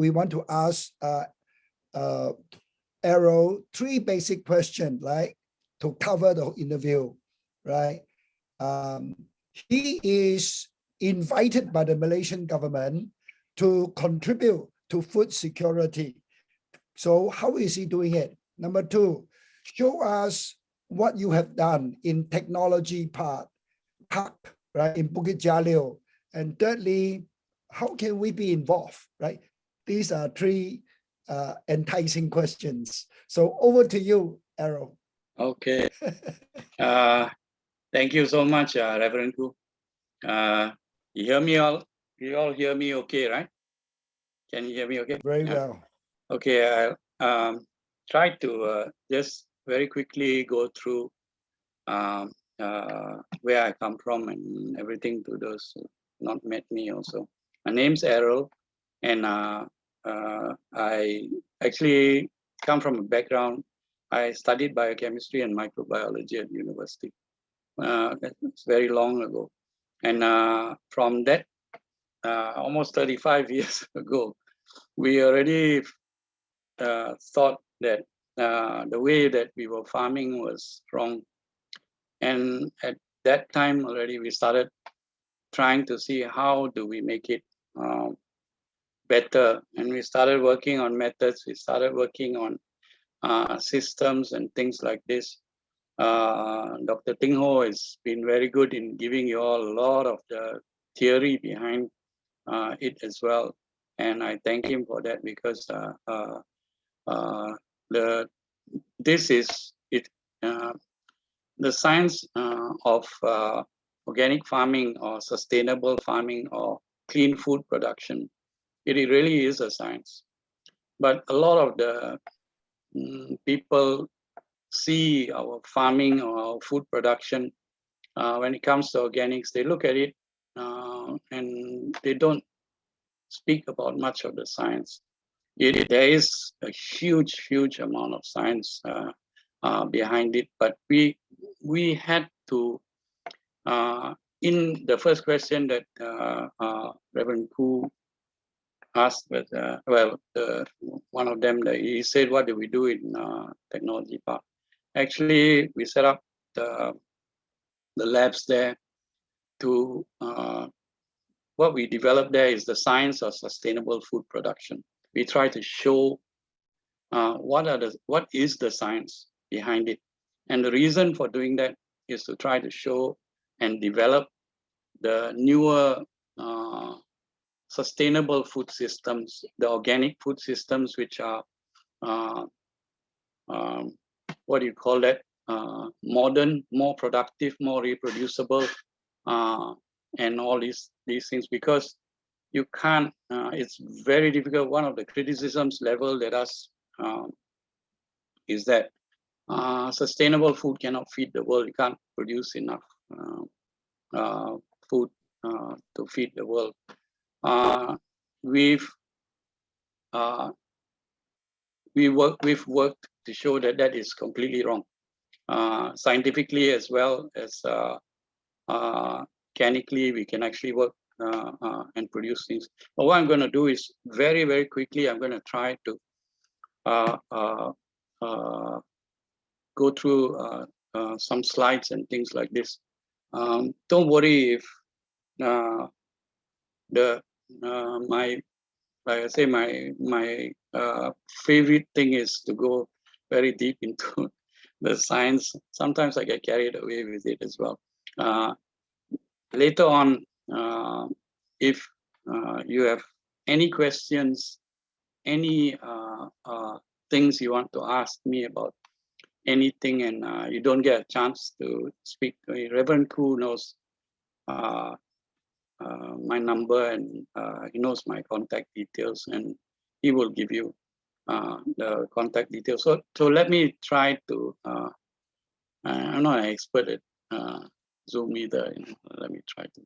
we want to ask Errol 3 basic questions, right, to cover the interview, right? He is invited by the Malaysian government to contribute to food security. So how is he doing it? Number 2, show us what you have done in technology part, right, in Bukit Jalil. And thirdly, how can we be involved, right? These are 3 enticing questions. So over to you, Errol. Okay. Thank you so much, Reverend Ku. You hear me all? You all hear me okay, right? Can you hear me okay? Very well. Okay, I'll try to just very quickly go through where I come from and everything to those who not met me also. My name's Errol, and I actually come from a background. I studied biochemistry and microbiology at university. It's very long ago. And from that, almost 35 years ago, we already thought that the way that we were farming was wrong. And at that time already, we started trying to see how do we make it better. And we started working on methods. We started working on systems and things like this. Dr. Ting Ho has been very good in giving you all a lot of the theory behind it as well. And I thank him for that, because this is it. The science of organic farming or sustainable farming or clean food production, it really is a science. But a lot of the people see our farming or our food production, when it comes to organics, they look at it and they don't speak about much of the science. There is a huge amount of science behind it, but we had to, in the first question that Reverend Ku asked, but one of them, he said, what do we do in technology park? Actually, we set up the labs there to, what we developed there is the science of sustainable food production. We try to show what is the science behind it. And the reason for doing that is to try to show and develop the newer sustainable food systems, the organic food systems, which are, what do you call that? Modern, more productive, more reproducible, and all these things, because you can't, it's very difficult. One of the criticisms leveled at us is that sustainable food cannot feed the world. You can't produce enough food to feed the world. We've worked to show that that is completely wrong, scientifically as well as mechanically. We can actually work and produce things. But what I'm going to do is very quickly, I'm going to try to go through some slides and things like this. Don't worry if like I say, my favorite thing is to go very deep into the science. Sometimes I get carried away with it as well. Later on, if you have any questions, any things you want to ask me about anything, and you don't get a chance to speak to me, Reverend Ku knows my number, and he knows my contact details, and he will give you the contact details. So let me try to, I'm not an expert at Zoom either. Let me try to.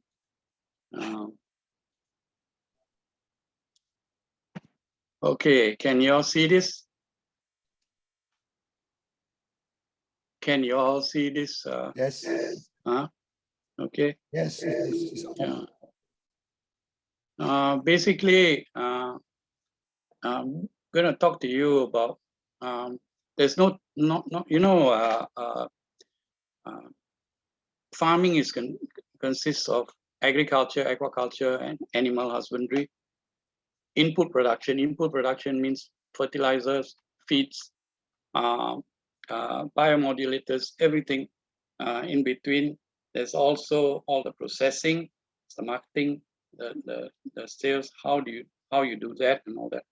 Okay, can you all see this? Can you all see this? Yes. Okay. Yes. Yeah. Basically, going to talk to you about, there's no, you know, farming consists of agriculture, aquaculture, and animal husbandry. Input production means fertilizers, feeds, biomodulators, everything in between. There's also all the processing, the marketing, the sales, how you do that and all that.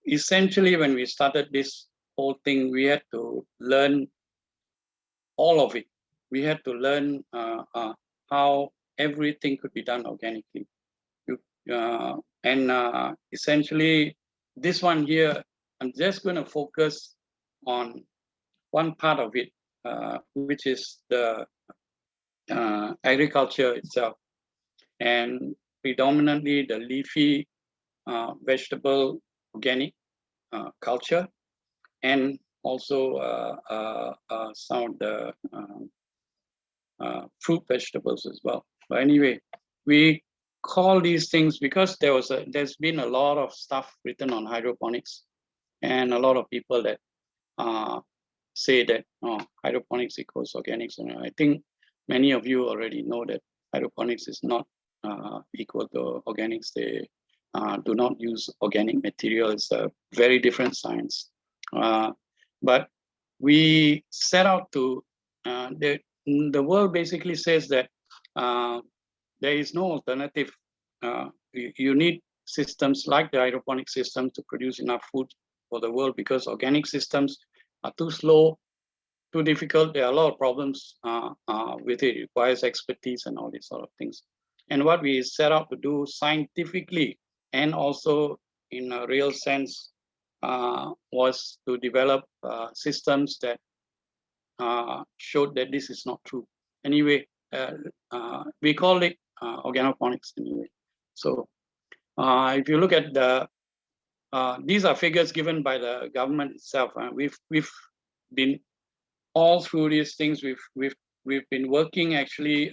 Essentially, when we started this whole thing, we had to learn all of it. We had to learn how everything could be done organically. Essentially, this one here, I'm just going to focus on one part of it, which is the agriculture itself, and predominantly the leafy vegetable organic culture, and also some of the fruit vegetables as well. But anyway, we call these things because there's been a lot of stuff written on hydroponics, and a lot of people that say that hydroponics equals organics, and I think many of you already know that hydroponics is not equal to organics. They do not use organic material. It's a very different science. But we set out to, the world basically says that there is no alternative. You need systems like the hydroponic system to produce enough food for the world, because organic systems are too slow, too difficult. There are a lot of problems with it. It requires expertise and all these sort of things. And what we set out to do scientifically and also in a real sense was to develop systems that showed that this is not true. Anyway, we call it organoponics anyway. So if you look at the, these are figures given by the government itself. We've been all through these things. We've been working actually.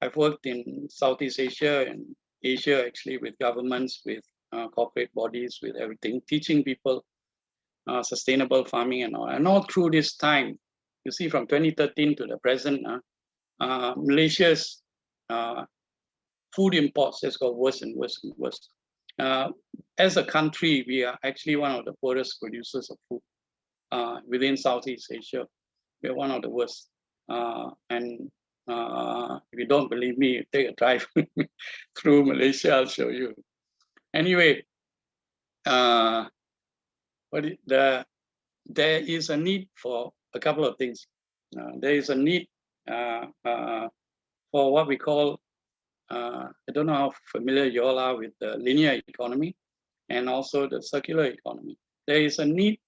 I've worked in Southeast Asia and Asia actually with governments, with corporate bodies, with everything, teaching people sustainable farming and all. And all through this time, you see from 2013 to the present, Malaysia's food imports just got worse and worse and worse. As a country, we are actually one of the poorest producers of food within Southeast Asia. We are one of the worst. And if you don't believe me, take a drive through Malaysia, I'll show you. Anyway, there is a need for a couple of things. There is a need for what we call, I don't know how familiar you all are with the linear economy and also the circular economy. There is a need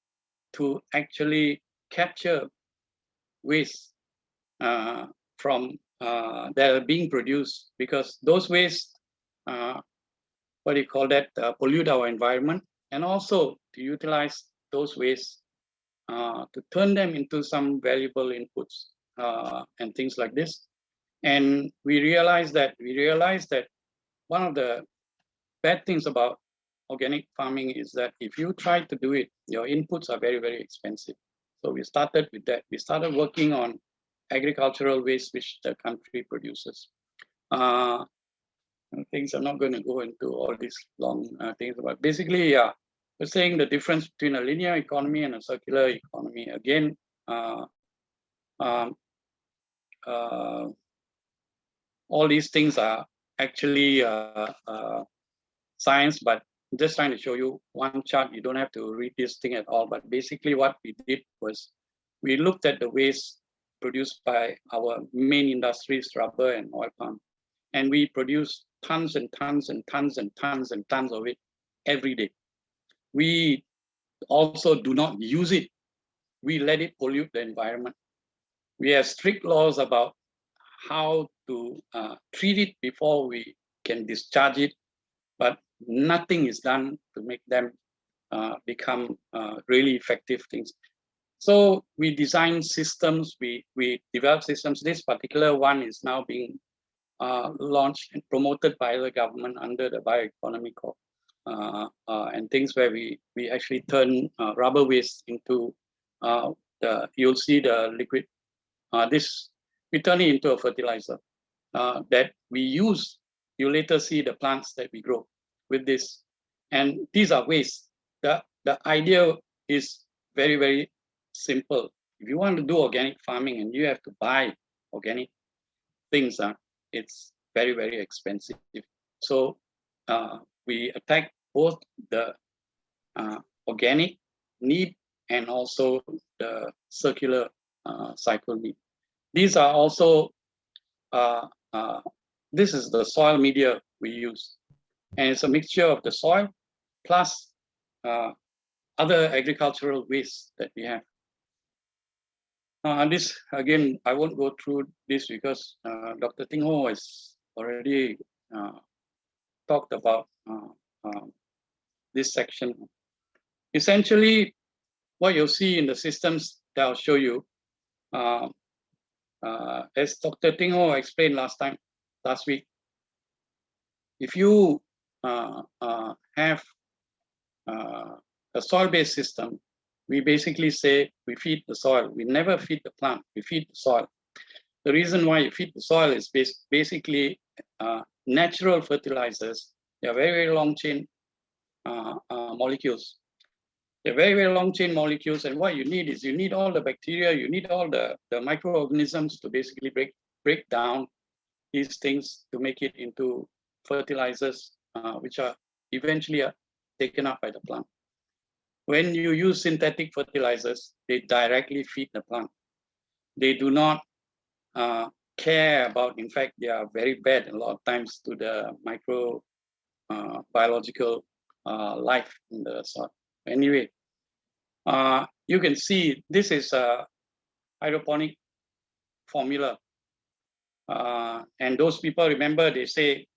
to actually capture waste from that are being produced, because those waste, what do you call that, pollute our environment, and also to utilize those waste to turn them into some valuable inputs and things like this. And we realized that one of the bad things about organic farming is that if you try to do it, your inputs are very, very expensive. So we started with that. We started working on agricultural waste which the country produces. Things I'm not going to go into all these long things, but basically, yeah, we're saying the difference between a linear economy and a circular economy. Again, all these things are actually science, but I'm just trying to show you one chart. You don't have to read this thing at all, but basically what we did was we looked at the waste produced by our main industries, rubber and oil palm, and we produce tons and tons and tons and tons and tons of it every day. We also do not use it. We let it pollute the environment. We have strict laws about how to treat it before we can discharge it, but nothing is done to make them become really effective things. So we design systems, we develop systems. This particular one is now being launched and promoted by the government under the bioeconomy and things where we actually turn rubber waste into you'll see the liquid. We turn it into a fertilizer that we use. You later see the plants that we grow with this, and these are waste. The idea is very, very simple. If you want to do organic farming and you have to buy organic things, it's very, very expensive. So we attack both the organic need and also the circular cycle need. These are also, this is the soil media we use. And it's a mixture of the soil plus other agricultural waste that we have. This, again, I won't go through this because Dr. Ting Ho has already talked about this section. Essentially, what you'll see in the systems that I'll show you, as Dr. Ting Ho explained last week, if you have a soil-based system, we basically say we feed the soil. We never feed the plant, we feed the soil. The reason why you feed the soil is basically natural fertilizers. They are very, very long chain molecules. They're very, very long chain molecules, and what you need is you need all the bacteria, you need all the microorganisms to basically break down these things to make it into fertilizers, which are eventually taken up by the plant. When you use synthetic fertilizers, they directly feed the plant. They do not care about, in fact, they are very bad a lot of times to the biological life in the soil. Anyway, you can see this is a hydroponic formula. And those people, remember, they say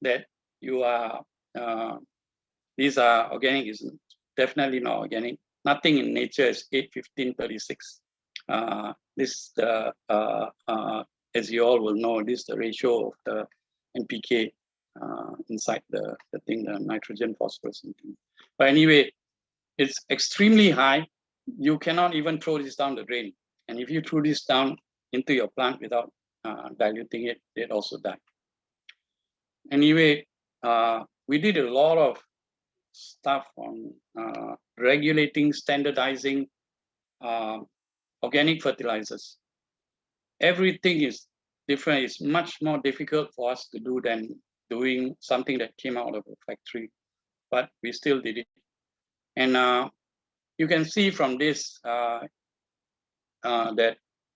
that you are, these are organic, is definitely not organic. Nothing in nature is 8:15:36. This, as you all will know, this is the ratio of the NPK inside the thing, the nitrogen, phosphorus, and things. But anyway, it's extremely high. You cannot even throw this down the drain. And if you throw this down into your plant without diluting it, it also die. Anyway, we did a lot of stuff on regulating, standardizing organic fertilizers. Everything is different. It's much more difficult for us to do than doing something that came out of a factory, but we still did it. And you can see from this that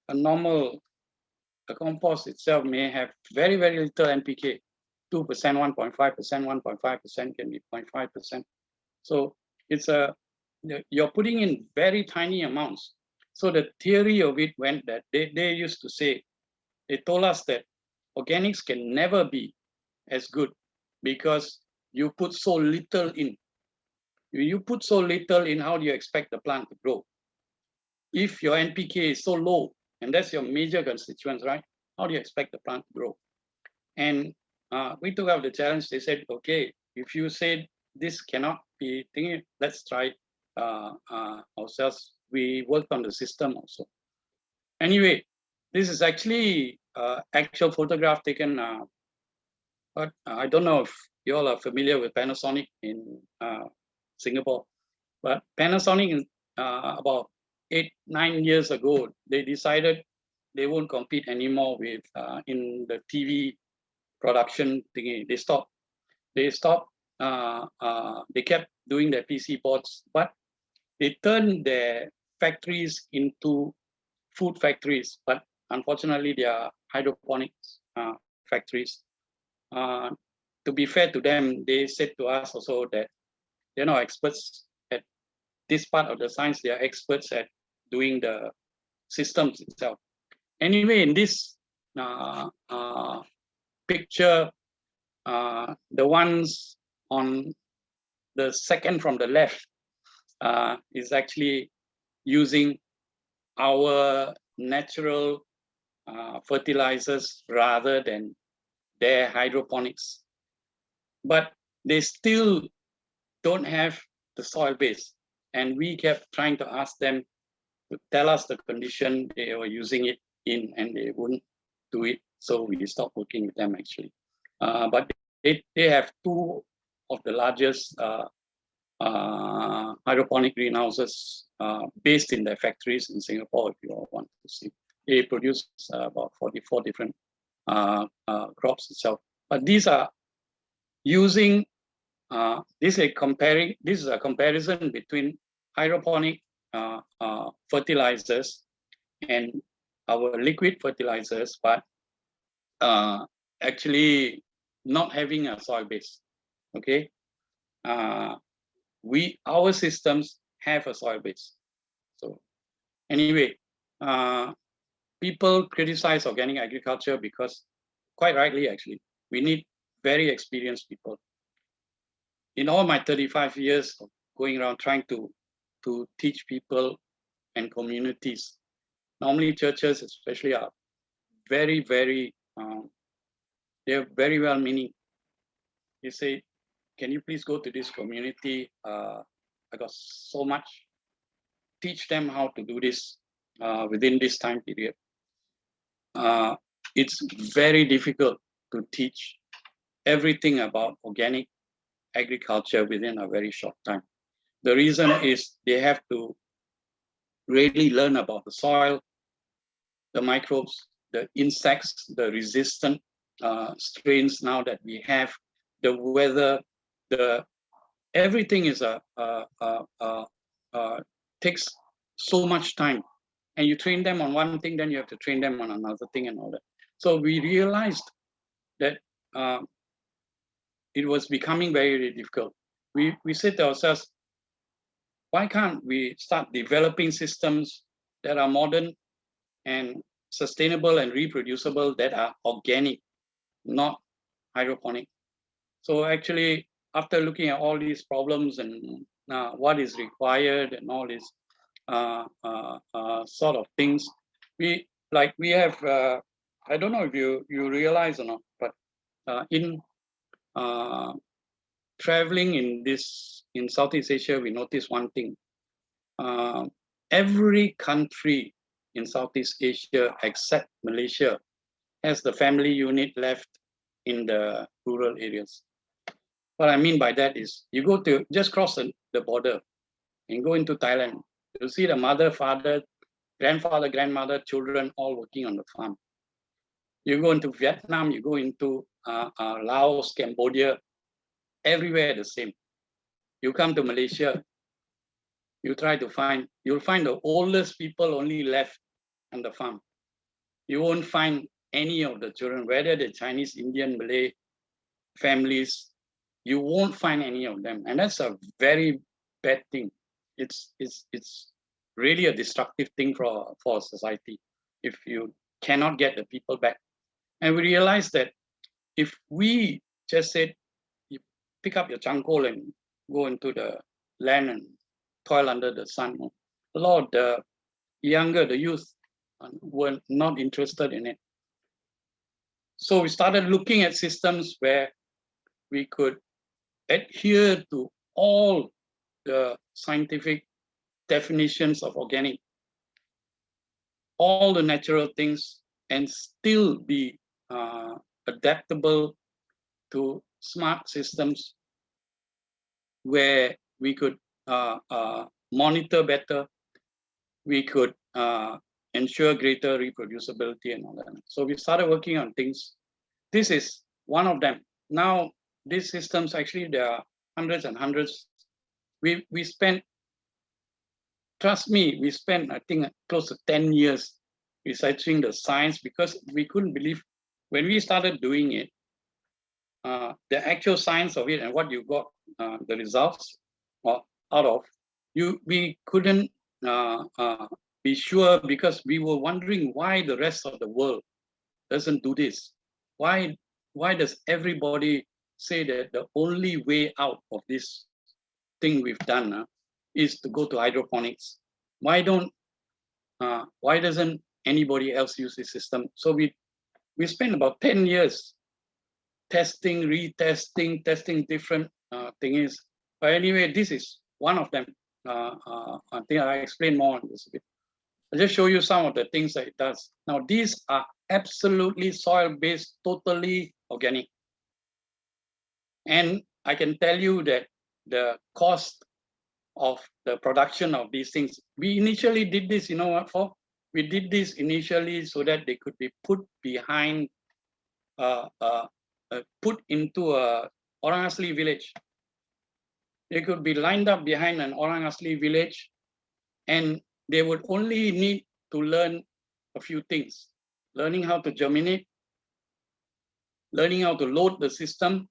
a compost itself may have very, very little NPK, 2%, 1.5%, 1.5% can be 0.5%. So it's you're putting in very tiny amounts. So the theory of it went that they used to say, they told us that organics can never be as good because you put so little in. You put so little in, how do you expect the plant to grow? If your NPK is so low, and that's your major constituents, right? How do you expect the plant to grow? And we took up the challenge. They said, okay, if you said this cannot be thinking, let's try ourselves. We worked on the system also. Anyway, this is actually actual photograph taken, but I don't know if you all are familiar with Panasonic in Singapore, but Panasonic about 8-9 years ago, they decided they won't compete anymore with in the TV production thingy. They stopped. They kept doing their PC boards, but they turned their factories into food factories. But unfortunately, they are hydroponics factories. To be fair to them, they said to us also that they're not experts at this part of the science. They are experts at doing the systems itself. Anyway, in this picture, the ones on the second from the left is actually using our natural fertilizers rather than their hydroponics. But they still don't have the soil base. And we kept trying to ask them to tell us the condition they were using it in, and they wouldn't do it. So we stopped working with them actually. But they have two of the largest hydroponic greenhouses based in their factories in Singapore, if you all want to see. They produce about 44 different crops itself. But these are using, this is a comparison between hydroponic fertilizers and our liquid fertilizers, but actually not having a soil base. Okay, our systems have a soil base. So anyway, people criticize organic agriculture because, quite rightly actually, we need very experienced people. In all my 35 years of going around trying to teach people and communities, normally churches especially are very, very, they're very well meaning. They say, can you please go to this community? I got so much. Teach them how to do this within this time period. It's very difficult to teach everything about organic agriculture within a very short time. The reason is they have to really learn about the soil, the microbes, the insects, the resistant strains now that we have, the weather, everything is takes so much time. And you train them on one thing, then you have to train them on another thing and all that. So we realized that it was becoming very, very difficult. We said to ourselves, why can't we start developing systems that are modern and sustainable and reproducible, that are organic, not hydroponic? So actually, after looking at all these problems and what is required and all these sort of things, we have, I don't know if you realize or not, but in traveling in Southeast Asia, we noticed one thing. Every country in Southeast Asia except Malaysia has the family unit left in the rural areas. What I mean by that is, you go to, just cross the border and go into Thailand, you'll see the mother, father, grandfather, grandmother, children all working on the farm. You go into Vietnam, you go into Laos, Cambodia, everywhere the same. You come to Malaysia, you try to find, you'll find the oldest people only left on the farm. You won't find any of the children, whether they're Chinese, Indian, Malay families, you won't find any of them. And that's a very bad thing. It's really a destructive thing for society if you cannot get the people back. And we realized that if we just said, you pick up your charcoal and go into the land and toil under the sun, a lot of the younger, the youth, were not interested in it. So we started looking at systems where we could adhere to all the scientific definitions of organic, all the natural things, and still be adaptable to smart systems where we could monitor better, we could ensure greater reproducibility and all that. So we started working on things. This is one of them. Now, these systems, actually, there are hundreds and hundreds. We spent, trust me, we spent, I think, close to 10 years researching the science, because we couldn't believe when we started doing it, the actual science of it and what you got, the results out of, we couldn't be sure, because we were wondering why the rest of the world doesn't do this. Why does everybody say that the only way out of this thing we've done is to go to hydroponics? Why doesn't anybody else use this system? So we spent about 10 years testing, retesting, testing different things. But anyway, this is one of them. I think I explain more on this a bit. I'll just show you some of the things that it does. Now, these are absolutely soil-based, totally organic. And I can tell you that the cost of the production of these things, we initially did this, you know what for? We did this initially so that they could be put behind, put into a Orang Asli village. They could be lined up behind an Orang Asli village, and they would only need to learn a few things. Learning how to germinate, learning how to load the system,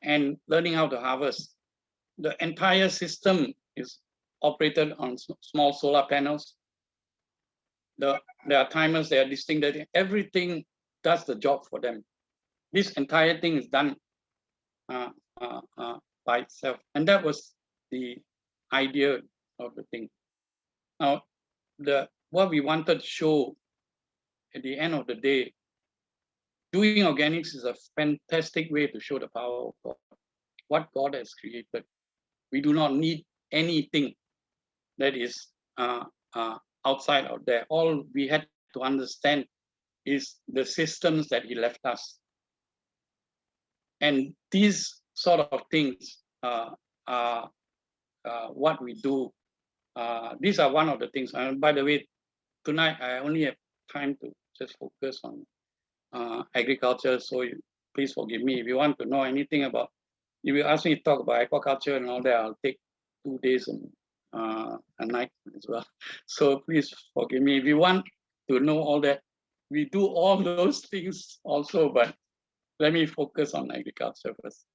and learning how to harvest. The entire system is operated on small solar panels. There are timers, there are this thing, that everything does the job for them. This entire thing is done by itself. And that was the idea of the thing. Now, what we wanted to show at the end of the day, doing organics is a fantastic way to show the power of God, what God has created. We do not need anything that is outside out there. All we had to understand is the systems that He left us. And these sort of things are what we do. These are one of the things. And by the way, tonight I only have time to just focus on agriculture. So please forgive me. If you want to know anything about, if you ask me to talk about aquaculture and all that, I'll take 2 days and a night as well. So please forgive me. If you want to know all that, we do all those things also, but let me focus on agriculture first.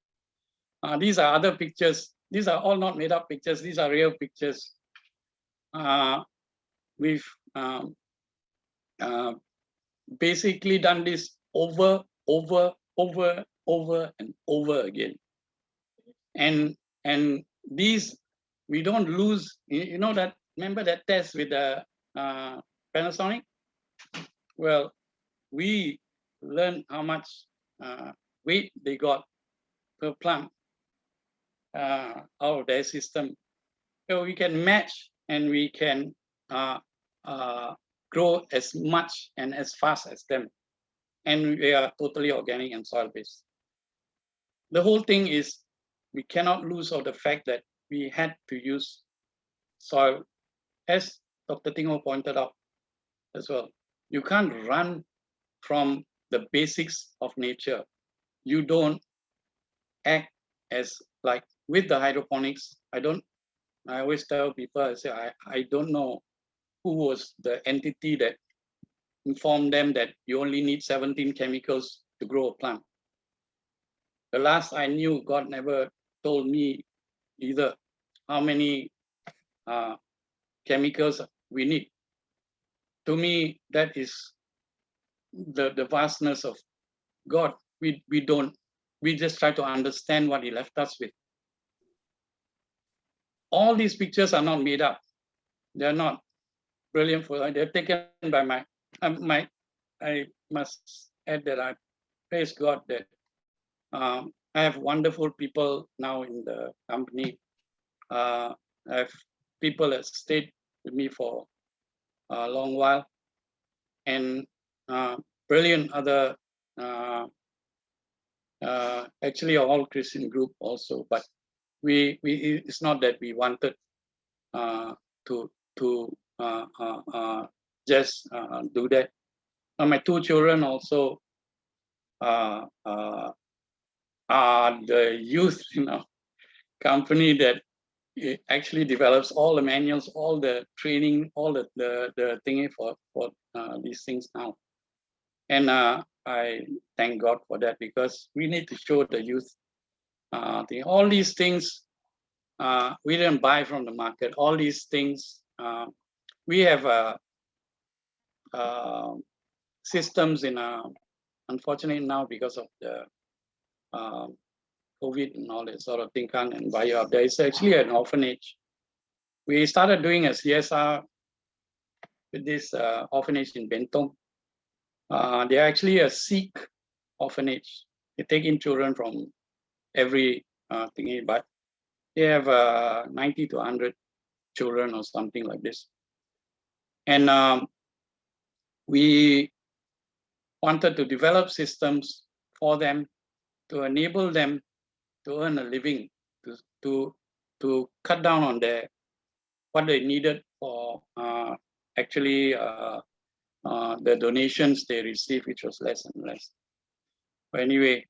These are other pictures. These are all not made up pictures. These are real pictures. We've basically done this over and over again. And these, we don't lose, you know that, remember that test with the Panasonic? Well, we learned how much weight they got per plant out of their system. So we can match and we can grow as much and as fast as them. And we are totally organic and soil-based. The whole thing is, we cannot lose of the fact that we had to use soil, as Dr. Tingo pointed out as well. You can't run from the basics of nature. You don't act as, like with the hydroponics, I always tell people, I say, I don't know who was the entity that informed them that you only need 17 chemicals to grow a plant. The last I knew, God never told me either how many chemicals we need. To me, that is the vastness of God. We just try to understand what He left us with. All these pictures are not made up. They're not brilliant for, they're taken by I must add that I praise God that I have wonderful people now in the company. I have people that stayed with me for a long while, and brilliant other, actually all Christian group also, but it's not that we wanted to just do that. My 2 children also are the youth, company that actually develops all the manuals, all the training, all the thingy for these things now. And I thank God for that, because we need to show the youth all these things we didn't buy from the market. All these things we have systems in unfortunately now, because of the COVID and all that sort of thing, can't buy up. There is actually an orphanage. We started doing a CSR with this orphanage in Bentong. They're actually a Sikh orphanage. They take in children from every thingy, but They have 90 to 100 children or something like this. And we wanted to develop systems for them to enable them to earn a living, to cut down on what they needed for actually the donations they received, which was less and less. But anyway,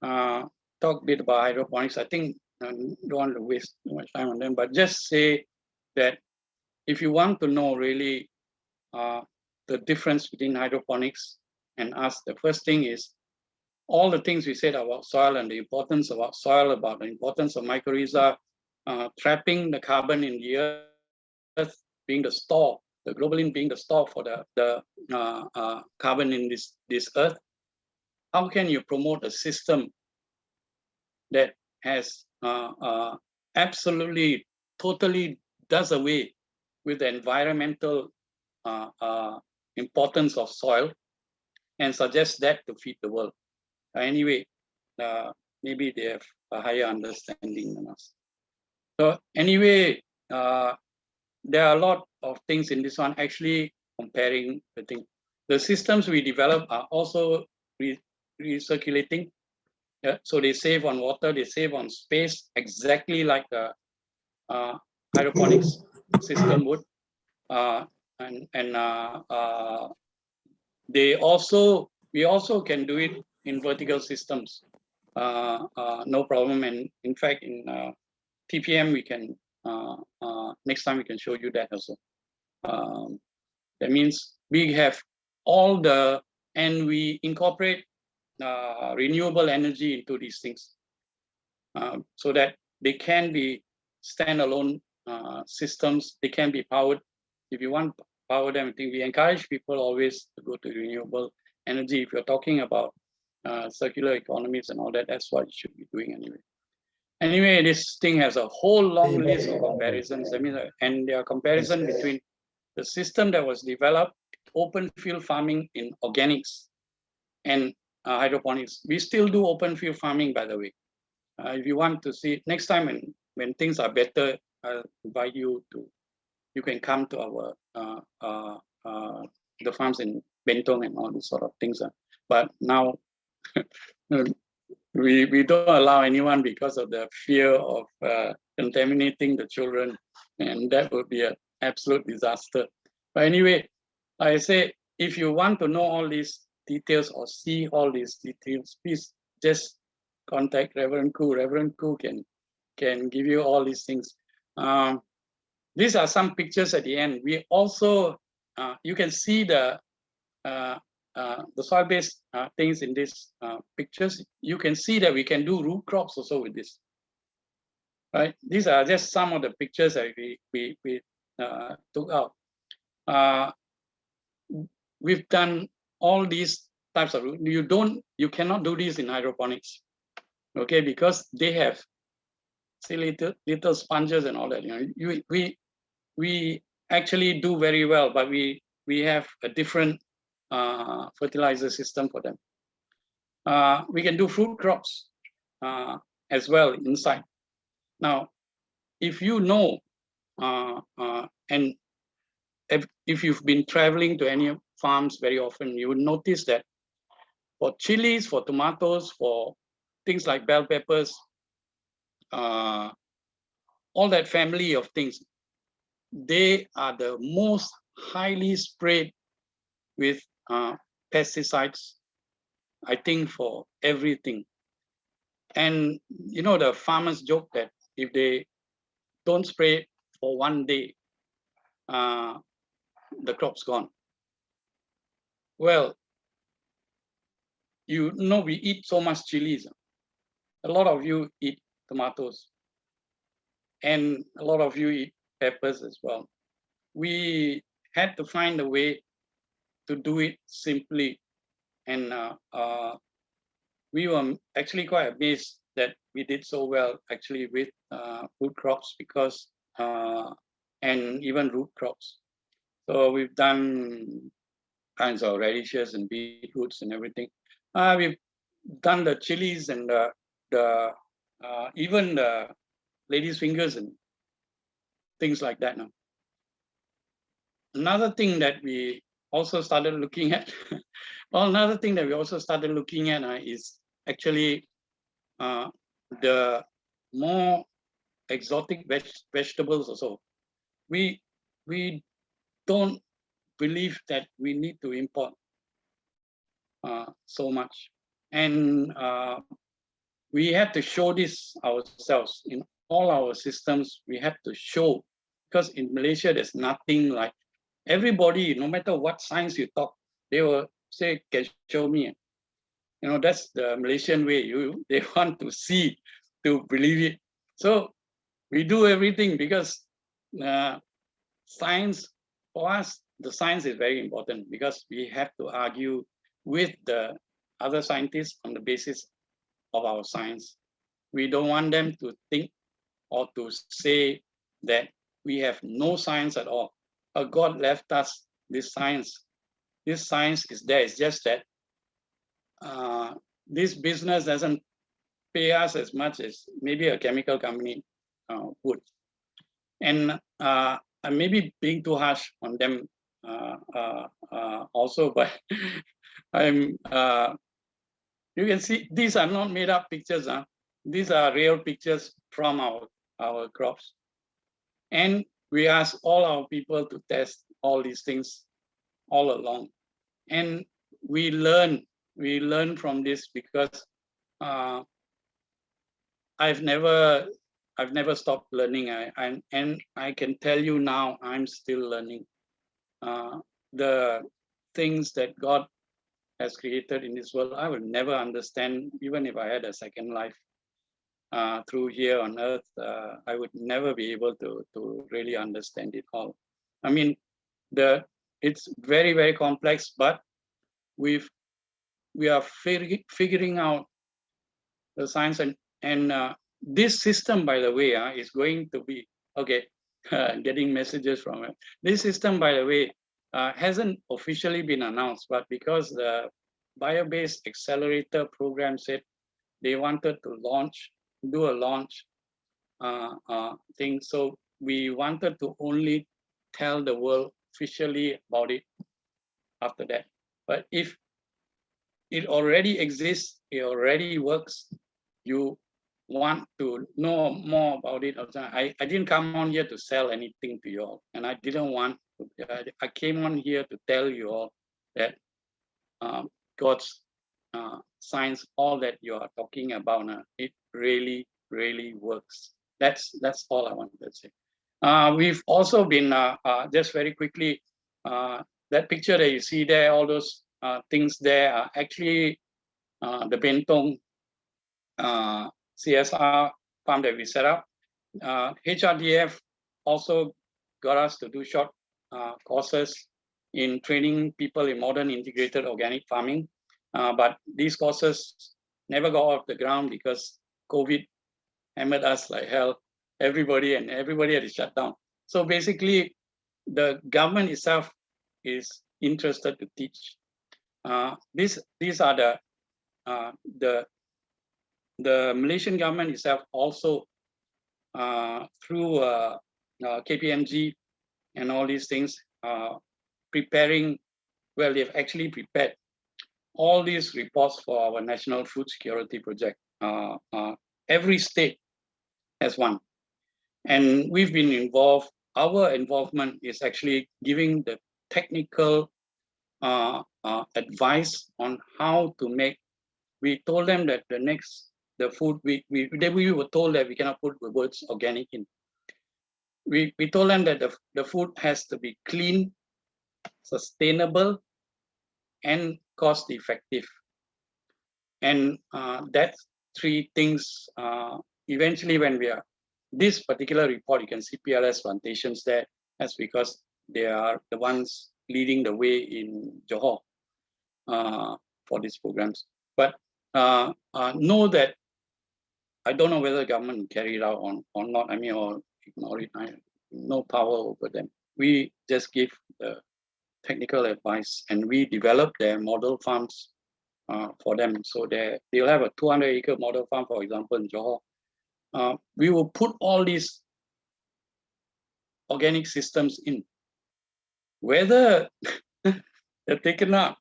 talk a bit about hydroponics. I think I don't want to waste too much time on them, but just say that if you want to know really the difference between hydroponics and us, the first thing is all the things we said about soil and the importance about soil, about the importance of mycorrhiza, trapping the carbon in the earth, being the store, the globulin being the store for the carbon in this earth. How can you promote a system that has absolutely, totally does away with the environmental importance of soil and suggests that to feed the world? Anyway, maybe they have a higher understanding than us. So anyway, there are a lot of things in this one actually comparing the thing. The systems we develop are also recirculating. So they save on water, they save on space, exactly like a hydroponics system would. We also can do it in vertical systems, no problem. And in fact, in TPM, we can, next time we can show you that also. That means we have and we incorporate renewable energy into these things so that they can be standalone systems. They can be powered. If you want to power them, I think we encourage people always to go to renewable energy. If you're talking about circular economies and all that, that's what you should be doing anyway. Anyway, this thing has a whole long list of comparisons. I mean, and there are comparison between the system that was developed, open field farming in organics and hydroponics. We still do open field farming, by the way. If you want to see next time when things are better, I'll invite you can come to our the farms in Bentong and all these sort of things. But now we don't allow anyone because of the fear of contaminating the children, and that would be an absolute disaster. But anyway, I say, if you want to know all these details or see all these details, please just contact Reverend Koo. Reverend Koo can give you all these things. These are some pictures at the end. We also, you can see the soil-based things in these pictures. You can see that we can do root crops also with this. Right? These are just some of the pictures that we took out. We've done all these types of, you cannot do this in hydroponics, okay? Because they have little sponges and all that. We actually do very well, but we have a different fertilizer system for them. We can do fruit crops as well inside. Now, if you know, and if you've been traveling to any farms very often, you would notice that for chilies, for tomatoes, for things like bell peppers, all that family of things, they are the most highly sprayed with pesticides, I think, for everything. And the farmers joke that if they don't spray for one day, the crop's gone. Well, we eat so much chilies. A lot of you eat tomatoes, and a lot of you eat peppers as well. We had to find a way to do it simply, and we were actually quite amazed that we did so well actually with food crops, because and even root crops. So we've done kinds of radishes and beetroots and everything. We've done the chilies and even the ladies' fingers and things like that now. Another thing that we also started looking at, is actually the more exotic vegetables also. We don't believe that we need to import so much. And we have to show this ourselves in all our systems. We have to show, because in Malaysia, there's nothing like, everybody, no matter what science you talk, they will say, can show me. You know, that's the Malaysian way. They want to see, to believe it. So we do everything because science, for us, the science is very important, because we have to argue with the other scientists on the basis of our science. We don't want them to think or to say that we have no science at all. God left us this science. This science is there. It's just that this business doesn't pay us as much as maybe a chemical company would. And I may be being too harsh on them also, but I'm. You can see these are not made up pictures. These are real pictures from our crops. And we ask all our people to test all these things all along. And we learn from this, because I've never stopped learning. And I can tell you now, I'm still learning. The things that God has created in this world, I will never understand, even if I had a second life through here on earth. I would never be able to really understand it all. I mean, it's very, very complex, but we are figuring out the science, and this system, by the way, is going to be okay. Getting messages from it. This system, by the way, hasn't officially been announced, but because the bio-based accelerator program said they wanted to do a launch thing, so we wanted to only tell the world officially about it after that. But if it already exists, it already works, you want to know more about it. I didn't come on here to sell anything to you all, and I didn't want to. I came on here to tell you all that God's science, all that you are talking about, it really, really works. That's all I wanted to say. We've also been, just very quickly, that picture that you see there, all those things there are actually the Bentong CSR farm that we set up. HRDF also got us to do short courses in training people in modern integrated organic farming. But these courses never got off the ground because COVID hammered us like hell. Everybody had to shut down. So basically, the government itself is interested to teach. These are the Malaysian government itself also through KPMG and all these things preparing. Well, they've actually prepared all these reports for our National Food Security Project. Every state has one. And we've been involved. Our involvement is actually giving the technical advice on how to make. We told them that the food, we were told that we cannot put the words organic in. We told them that the food has to be clean, sustainable, and cost effective. And that's three things. Eventually, when we are this particular report, you can see PLS plantations there. That's because they are the ones leading the way in Johor for these programs. But know that I don't know whether the government will carry it out or not. I mean, or ignore it. I have no power over them. We just give the technical advice, and we develop their model farms for them. So they'll have a 200-acre model farm, for example, in Johor. we will put all these organic systems in. Whether they're taken up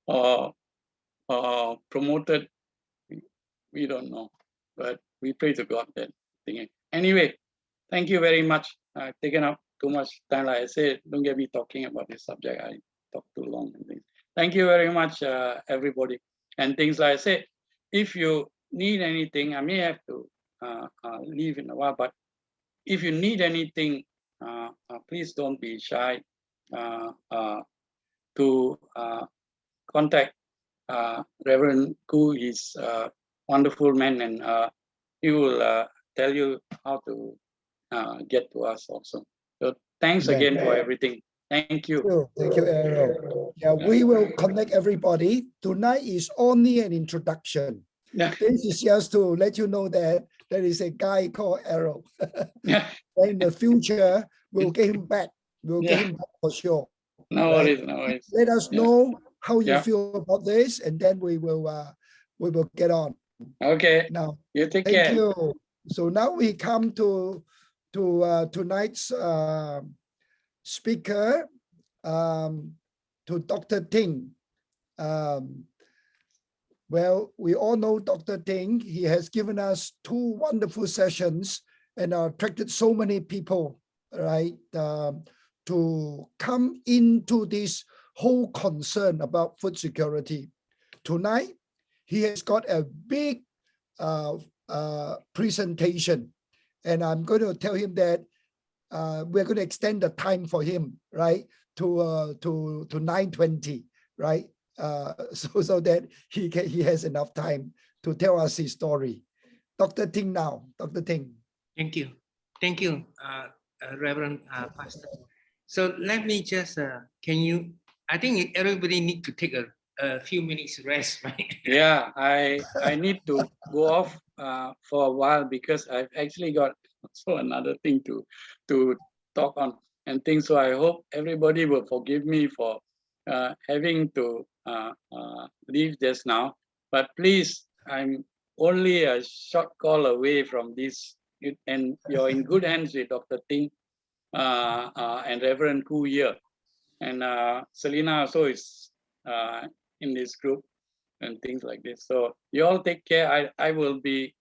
or promoted, we don't know. But we pray to God that thing. Anyway, thank you very much. I've taken up too much time. Like I said, don't get me talking about this subject. I talk too long and things. Thank you very much, everybody. And things like I said, if you need anything, I may have to leave in a while, but if you need anything, please don't be shy to contact Reverend Koo. Is a wonderful man, and he will tell you how to get to us also. So thanks again for everything. Thank you. Thank you, Errol. Yeah, we will connect everybody. Tonight is only an introduction. Yeah. This is just to let you know that there is a guy called Errol. In the future, we'll get him back. We'll get him back for sure. No worries, no worries. Let us know how you Yeah. feel about this, and then we will get on. Okay. Now, You take thank care. you. So now we come to tonight's speaker, to Dr. Ting. Well, we all know Dr. Ting. He has given us 2 wonderful sessions and attracted so many people, right, to come into this whole concern about food security. Tonight, he has got a big presentation, and I'm going to tell him that we're going to extend the time for him, right, to 9:20, right, so that he has enough time to tell us his story. Dr. Ting now, Dr. Ting. Thank you, Reverend Pastor. So let me just I think everybody need to take a few minutes rest, right? Yeah, I need to go off for a while because I've actually got also another thing to talk on and things. So I hope everybody will forgive me for having to leave just now. But please, I'm only a short call away from this, and you're in good hands with Dr. Ting and Reverend Koo here, and Selena also is in this group and things like this. So you all take care. I will be,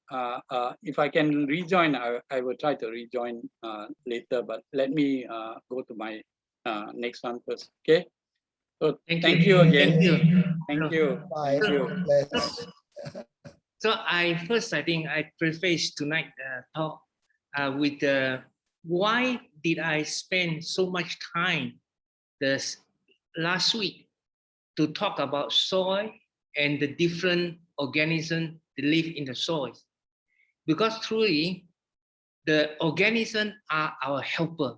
if I can rejoin, I will try to rejoin later, but let me go to my next one first, okay? So thank you again. Thank you. Thank you. Bye. Thank you. Bless. So I think I preface tonight talk with why did I spend so much time this last week to talk about soil and the different organisms that live in the soil? Because truly, the organisms are our helper,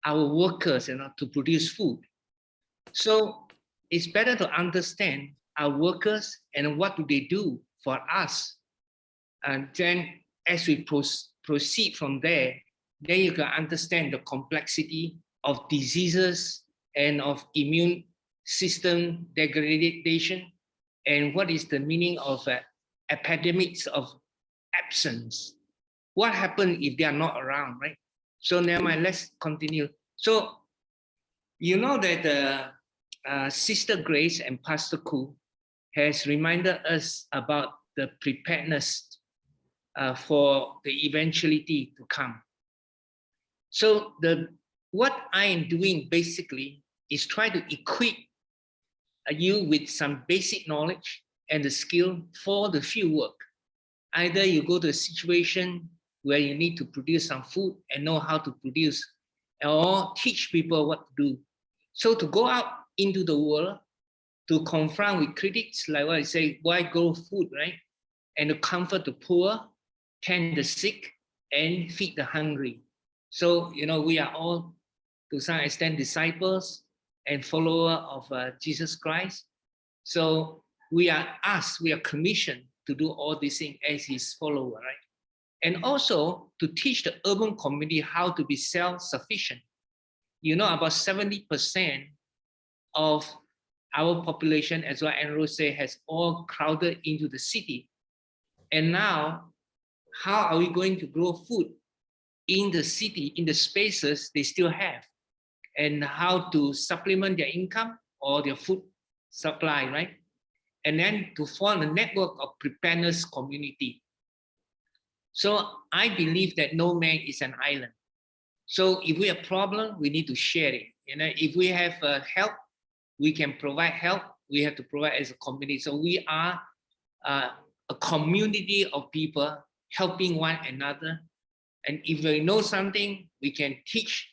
our workers, to produce food. So it's better to understand our workers and what do they do for us. And then as we proceed from there, then you can understand the complexity of diseases and of immune system degradation, and what is the meaning of epidemics of absence. What happens if they are not around, right? So never mind, let's continue. So you know that Sister Grace and Pastor Koo has reminded us about the preparedness for the eventuality to come. So what I am doing basically is try to equip you with some basic knowledge and the skill for the field work. Either you go to a situation where you need to produce some food and know how to produce, or teach people what to do. So to go out into the world to confront with critics, like what I say, why grow food, right? And to comfort the poor, tend the sick, and feed the hungry. So, we are all, to some extent, disciples and followers of Jesus Christ. So we are commissioned to do all these things as his follower, right? And also to teach the urban community how to be self-sufficient. About 70% of our population, as what Andrew said, has all crowded into the city. And now how are we going to grow food in the city, in the spaces they still have, and how to supplement their income or their food supply, right? And then to form a network of preparedness community. So I believe that no man is an island. So if we have a problem, we need to share it. You know, if we have help, we can provide help. We have to provide as a community. So we are a community of people helping one another. And if we know something, we can teach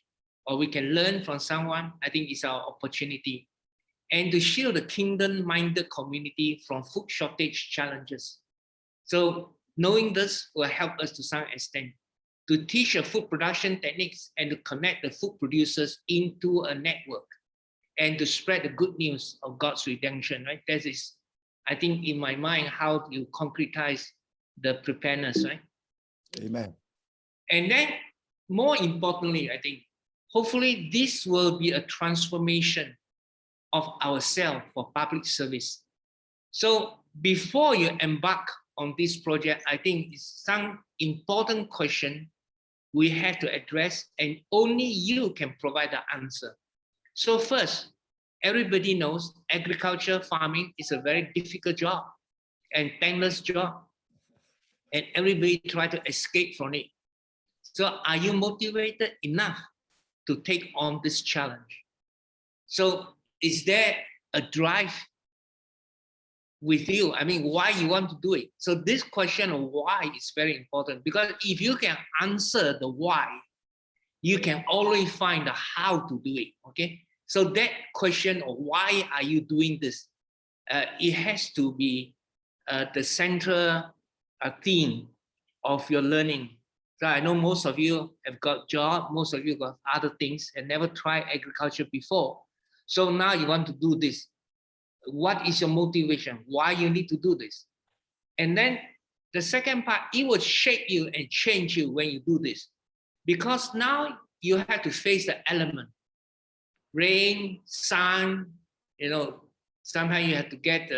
or we can learn from someone. I think it's our opportunity. And to shield the kingdom-minded community from food shortage challenges. So knowing this will help us to some extent to teach the food production techniques and to connect the food producers into a network and to spread the good news of God's redemption, right? That is, I think, in my mind, how you concretize the preparedness, right? Amen. And then, more importantly, I think, hopefully this will be a transformation of ourselves for public service. So before you embark on this project, I think it's some important question we have to address, and only you can provide the answer. So first, everybody knows agriculture, farming is a very difficult job and thankless job, and everybody try to escape from it. So are you motivated enough to take on this challenge? So is there a drive with you? I mean, why you want to do it? So this question of why is very important, because if you can answer the why, you can always find the how to do it, okay? So that question of why are you doing this, it has to be the central theme of your learning. So I know most of you have got jobs, most of you got other things and never tried agriculture before. So now you want to do this. What is your motivation? Why you need to do this? And then the second part, it will shape you and change you when you do this. Because now you have to face the element. Rain, sun, you know, sometimes you have to get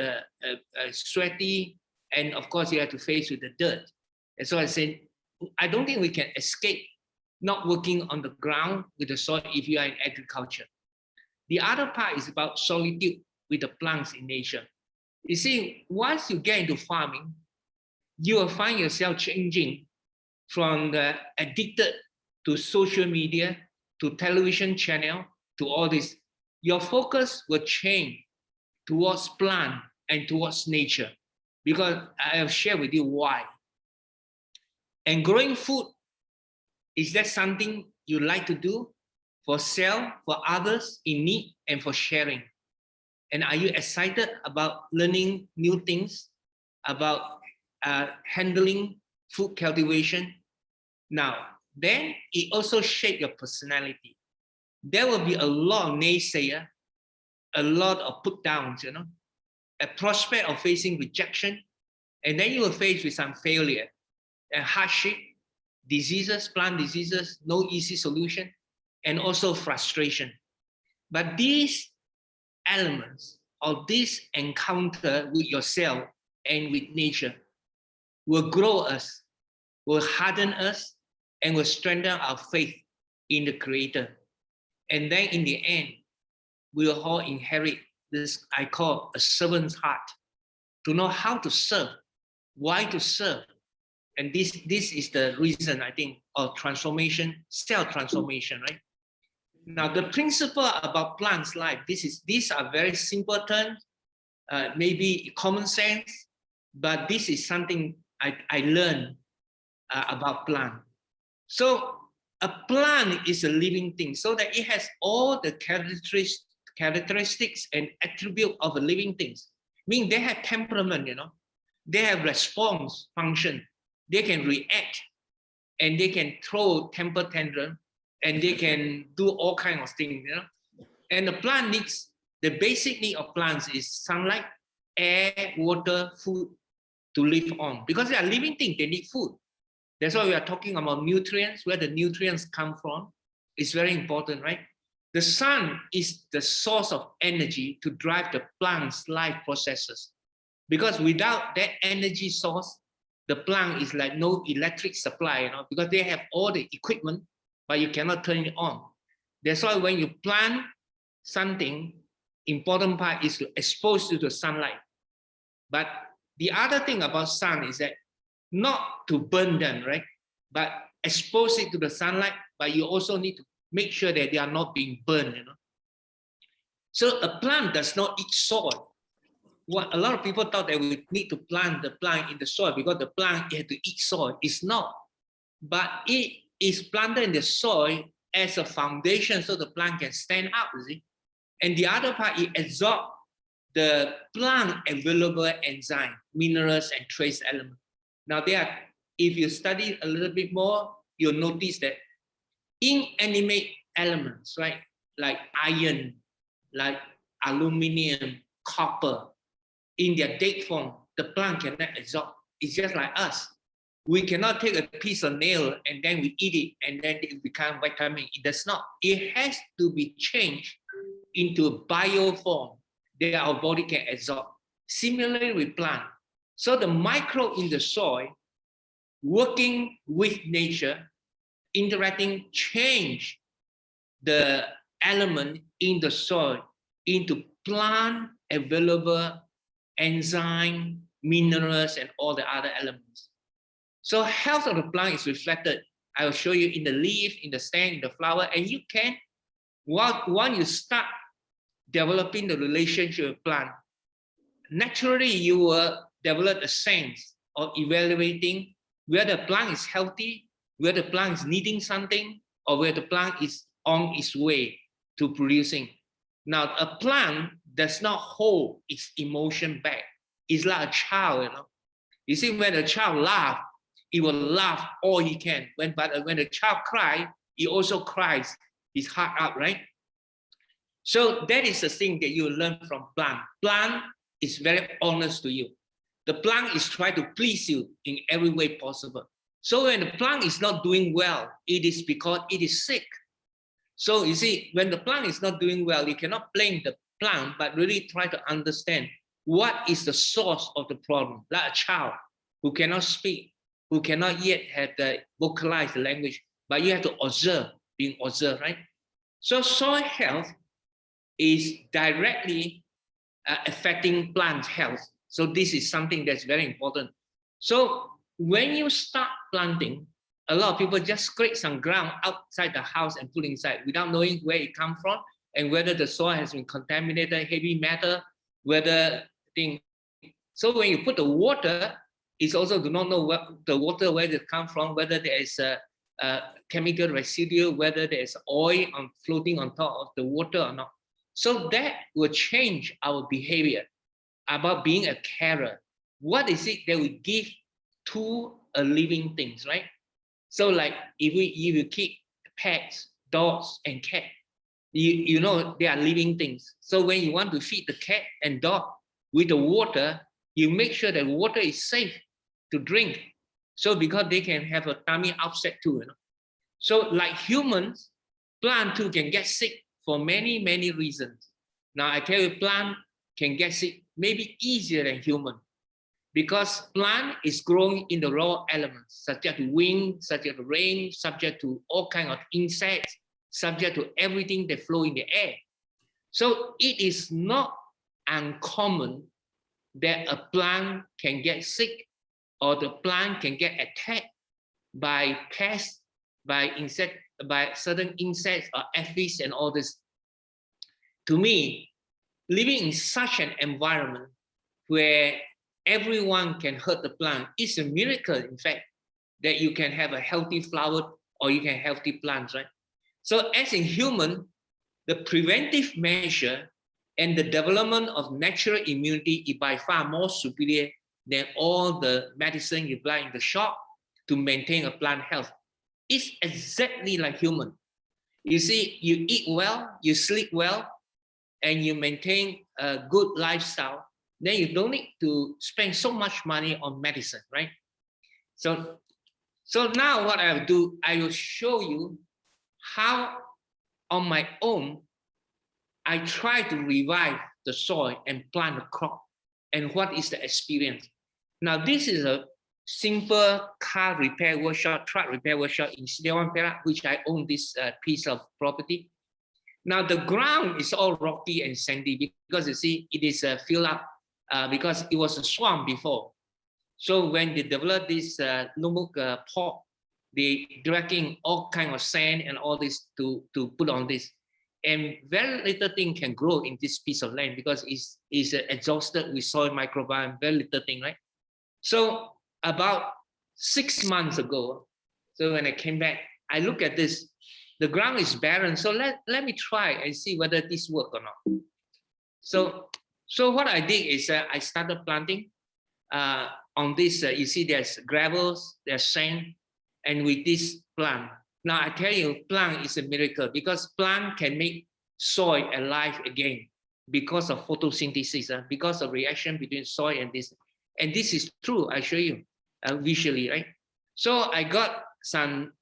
sweaty, and of course you have to face with the dirt. And so I said, I don't think we can escape not working on the ground with the soil if you are in agriculture. The other part is about solitude with the plants in nature. You see, once you get into farming, you will find yourself changing from the addicted to social media, to television channel, to all this. Your focus will change towards plant and towards nature, because I have shared with you why. And growing food, is that something you like to do for sale, for others in need, and for sharing? And are you excited about learning new things, about handling food cultivation? Now, then it also shapes your personality. There will be a lot of naysayer, a lot of put downs, you know, a prospect of facing rejection, and then you will face with some failure and hardship, diseases, plant diseases, no easy solution, and also frustration. But these elements of this encounter with yourself and with nature will grow us, will harden us, and will strengthen our faith in the Creator. And then in the end, we will all inherit this I call a servant's heart, to know how to serve, why to serve. And this is the reason, I think, of transformation, self-transformation, right? Now, the principle about plants' life, these are very simple terms, maybe common sense, but this is something I learned about plant. So a plant is a living thing, so that it has all the characteristics and attributes of a living thing. Meaning they have temperament, you know, they have response function, they can react, and they can throw temper tantrum, and they can do all kinds of things, you know. And the plant needs, the basic need of plants is sunlight, air, water, food to live on. Because they are living things, they need food. That's why we are talking about nutrients, where the nutrients come from. It's very important, right? The sun is the source of energy to drive the plant's life processes. Because without that energy source, the plant is like no electric supply, because they have all the equipment, but you cannot turn it on. That's why when you plant something, important part is to expose to the sunlight. But the other thing about sun is that not to burn them, right? But expose it to the sunlight, but you also need to make sure that they are not being burned, So a plant does not eat soil. What a lot of people thought that we need to plant the plant in the soil because the plant had to eat soil. It's not, but it is planted in the soil as a foundation so the plant can stand up, you see. And the other part, it absorbs the plant available enzyme, minerals, and trace elements. Now, if you study a little bit more, you'll notice that inanimate elements, right, like iron, like aluminum, copper, in their dead form, the plant cannot absorb. It's just like us. We cannot take a piece of nail and then we eat it and then it becomes vitamin. It does not. It has to be changed into a bio form that our body can absorb. Similarly with plant. So the microbe in the soil, working with nature, interacting, change the element in the soil into plant available enzyme, minerals, and all the other elements. So health of the plant is reflected. I will show you in the leaf, in the stem, in the flower, and you can, once you start developing the relationship with plant, naturally you will develop a sense of evaluating whether the plant is healthy, whether the plant is needing something, or whether the plant is on its way to producing. Now, a plant does not hold its emotion back. It's like a child, You see, when a child laughs, he will laugh all he can. But when a child cries, he also cries his heart out, right? So that is the thing that you learn from plant. Plant is very honest to you. The plant is trying to please you in every way possible. So when the plant is not doing well, it is because it is sick. So you see, when the plant is not doing well, you cannot blame the plant, but really try to understand what is the source of the problem. Like a child who cannot speak, who cannot yet have the vocalized language, but you have to observe, being observed, right? So soil health is directly affecting plant health. So this is something that's very important. So when you start planting, a lot of people just scrape some ground outside the house and put inside without knowing where it comes from and whether the soil has been contaminated, heavy metal, whether thing. So when you put the water, it's also do not know what the water, where it comes from, whether there is a chemical residue, whether there is oil floating on top of the water or not. So that will change our behavior about being a carer. What is it that we give to a living things, right? So like if you keep pets, dogs and cats, you know they are living things. So when you want to feed the cat and dog with the water, you make sure that water is safe to drink. So because they can have a tummy upset too. So like humans, plant too can get sick for many, many reasons. Now I tell you, plant can get sick maybe easier than human, because plant is growing in the raw elements, subject to wind, subject to rain, subject to all kinds of insects, subject to everything that flow in the air. So it is not uncommon that a plant can get sick or the plant can get attacked by pests, by certain insects or aphids and all this. To me, living in such an environment where everyone can hurt the plant is a miracle, in fact, that you can have a healthy flower or you can have healthy plants, right? So as in human, the preventive measure and the development of natural immunity is by far more superior than all the medicine you buy in the shop to maintain a plant health. It's exactly like human. You see, you eat well, you sleep well, and you maintain a good lifestyle, then you don't need to spend so much money on medicine, right? So now what I will do, I will show you how on my own, I try to revive the soil and plant a crop and what is the experience. Now, this is a simple car repair workshop, truck repair workshop in Sdn Perak, which I own this piece of property. Now the ground is all rocky and sandy because you see it is filled up because it was a swamp before. So when they developed this Lumuk port, they dragging all kind of sand and all this to put on this. And very little thing can grow in this piece of land because it's exhausted with soil microbiome, very little thing, right? So about 6 months ago, so when I came back, I look at this, the ground is barren. So let me try and see whether this works or not. So what I did is I started planting on this, you see there's gravels, there's sand, and with this plant. Now I tell you, plant is a miracle because plant can make soil alive again because of photosynthesis, because of reaction between soil and this. And this is true, I show you visually, right? So I got some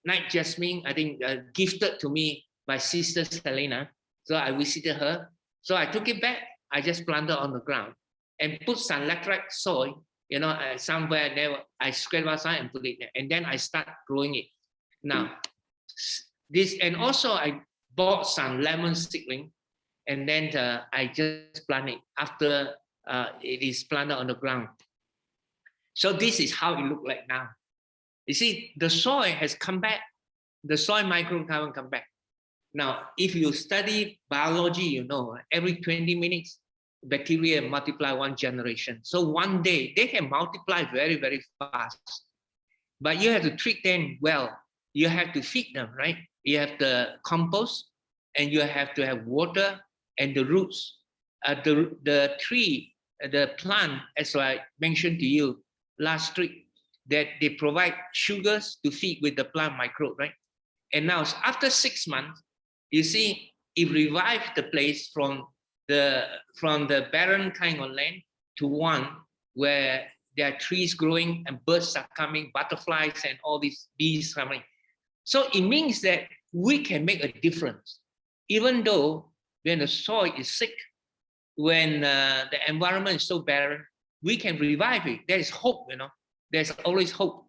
night jasmine, I think gifted to me by Sister Selena. So I visited her. So I took it back. I just planted on the ground and put some laterite soil, you know, somewhere there. I scrape outside and put it there. And then I start growing it. Now, this, and also I bought some lemon seedling, and then I just plant it after it is planted on the ground. So this is how it looks like now. You see, the soil has come back. The soil microbiome come back. Now, if you study biology, you know, every 20 minutes, bacteria multiply 1 generation. So one day, they can multiply very, very fast. But you have to treat them well. You have to feed them, right? You have the compost, and you have to have water and the roots. The tree, the plant, as I mentioned to you last week, that they provide sugars to feed with the plant microbe, right? And now after 6 months, you see it revived the place from the barren kind of land to one where there are trees growing and birds are coming, butterflies and all these bees coming. So it means that we can make a difference, even though when the soil is sick, when the environment is so barren, we can revive it. There is hope, you know. There's always hope.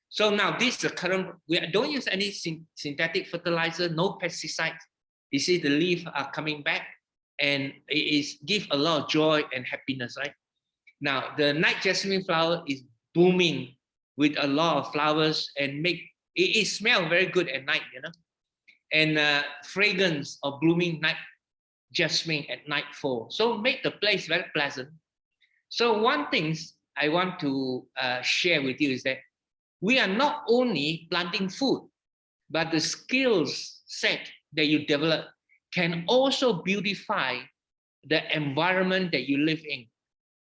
So now this is the current, we don't use any synthetic fertilizer, no pesticides. You see the leaves are coming back, and it gives a lot of joy and happiness, right? Now the night jasmine flower is booming with a lot of flowers and it smells very good at night, you know, and fragrance of blooming night jasmine at nightfall. So make the place very pleasant. So one thing I want to share with you is that we are not only planting food, but the skills set that you develop can also beautify the environment that you live in.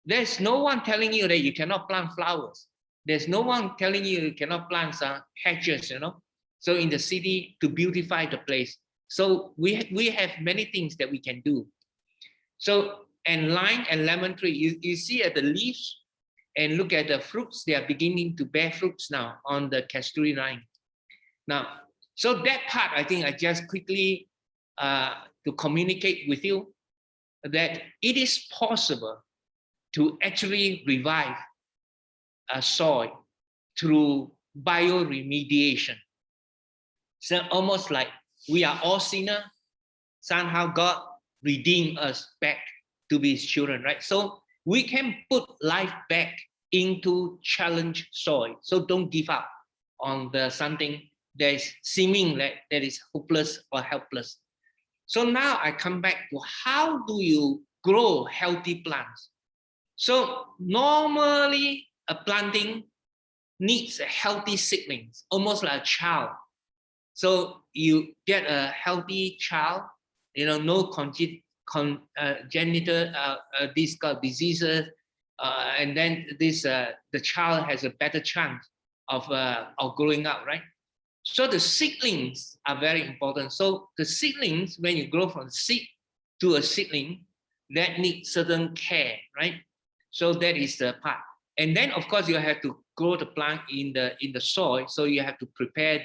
There's no one telling you that you cannot plant flowers. There's no one telling you you cannot plant some hedges, you know. So in the city to beautify the place. So we have many things that we can do. So, and lime and lemon tree, you see at the leaves and look at the fruits, they are beginning to bear fruits now on the casturi lime. Now, so that part, I think I just quickly to communicate with you that it is possible to actually revive a soil through bioremediation. So almost like we are all sinners, somehow God redeemed us back to be his children, right? So we can put life back into challenge soil. So don't give up on the something that is seeming that is hopeless or helpless. So now I come back to how do you grow healthy plants? So normally a planting needs a healthy seedlings, almost like a child. So you get a healthy child, you know, no congenital these diseases, and then this the child has a better chance of growing up, right? So the seedlings are very important. So the seedlings, when you grow from seed to a seedling, that needs certain care, right? So that is the part. And then of course you have to grow the plant in the soil. So you have to prepare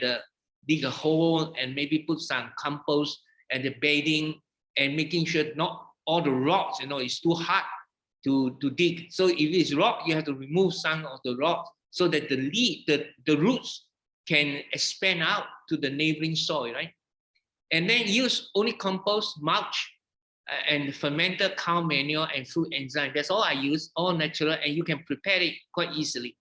dig a hole and maybe put some compost and the bedding and making sure not all the rocks, you know, it's too hard to dig. So if it's rock, you have to remove some of the rock so that the roots can expand out to the neighboring soil, right? And then use only compost, mulch, and fermented cow manure and food enzyme. That's all I use, all natural, and you can prepare it quite easily.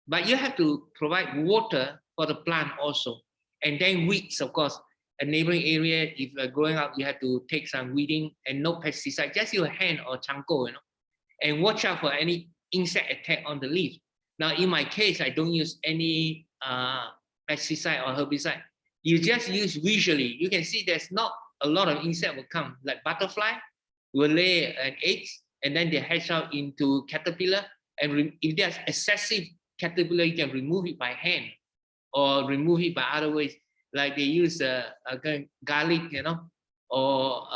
But you have to provide water for the plant also. And then weeds, of course. A neighboring area, if you're growing up, you have to take some weeding and no pesticide, just your hand or chanko, you know, and watch out for any insect attack on the leaf. Now, in my case, I don't use any pesticide or herbicide. You just use visually. You can see there's not a lot of insect will come, like butterfly will lay an egg and then they hatch out into caterpillar. And if there's excessive caterpillar, you can remove it by hand or remove it by other ways. Like they use garlic, you know, or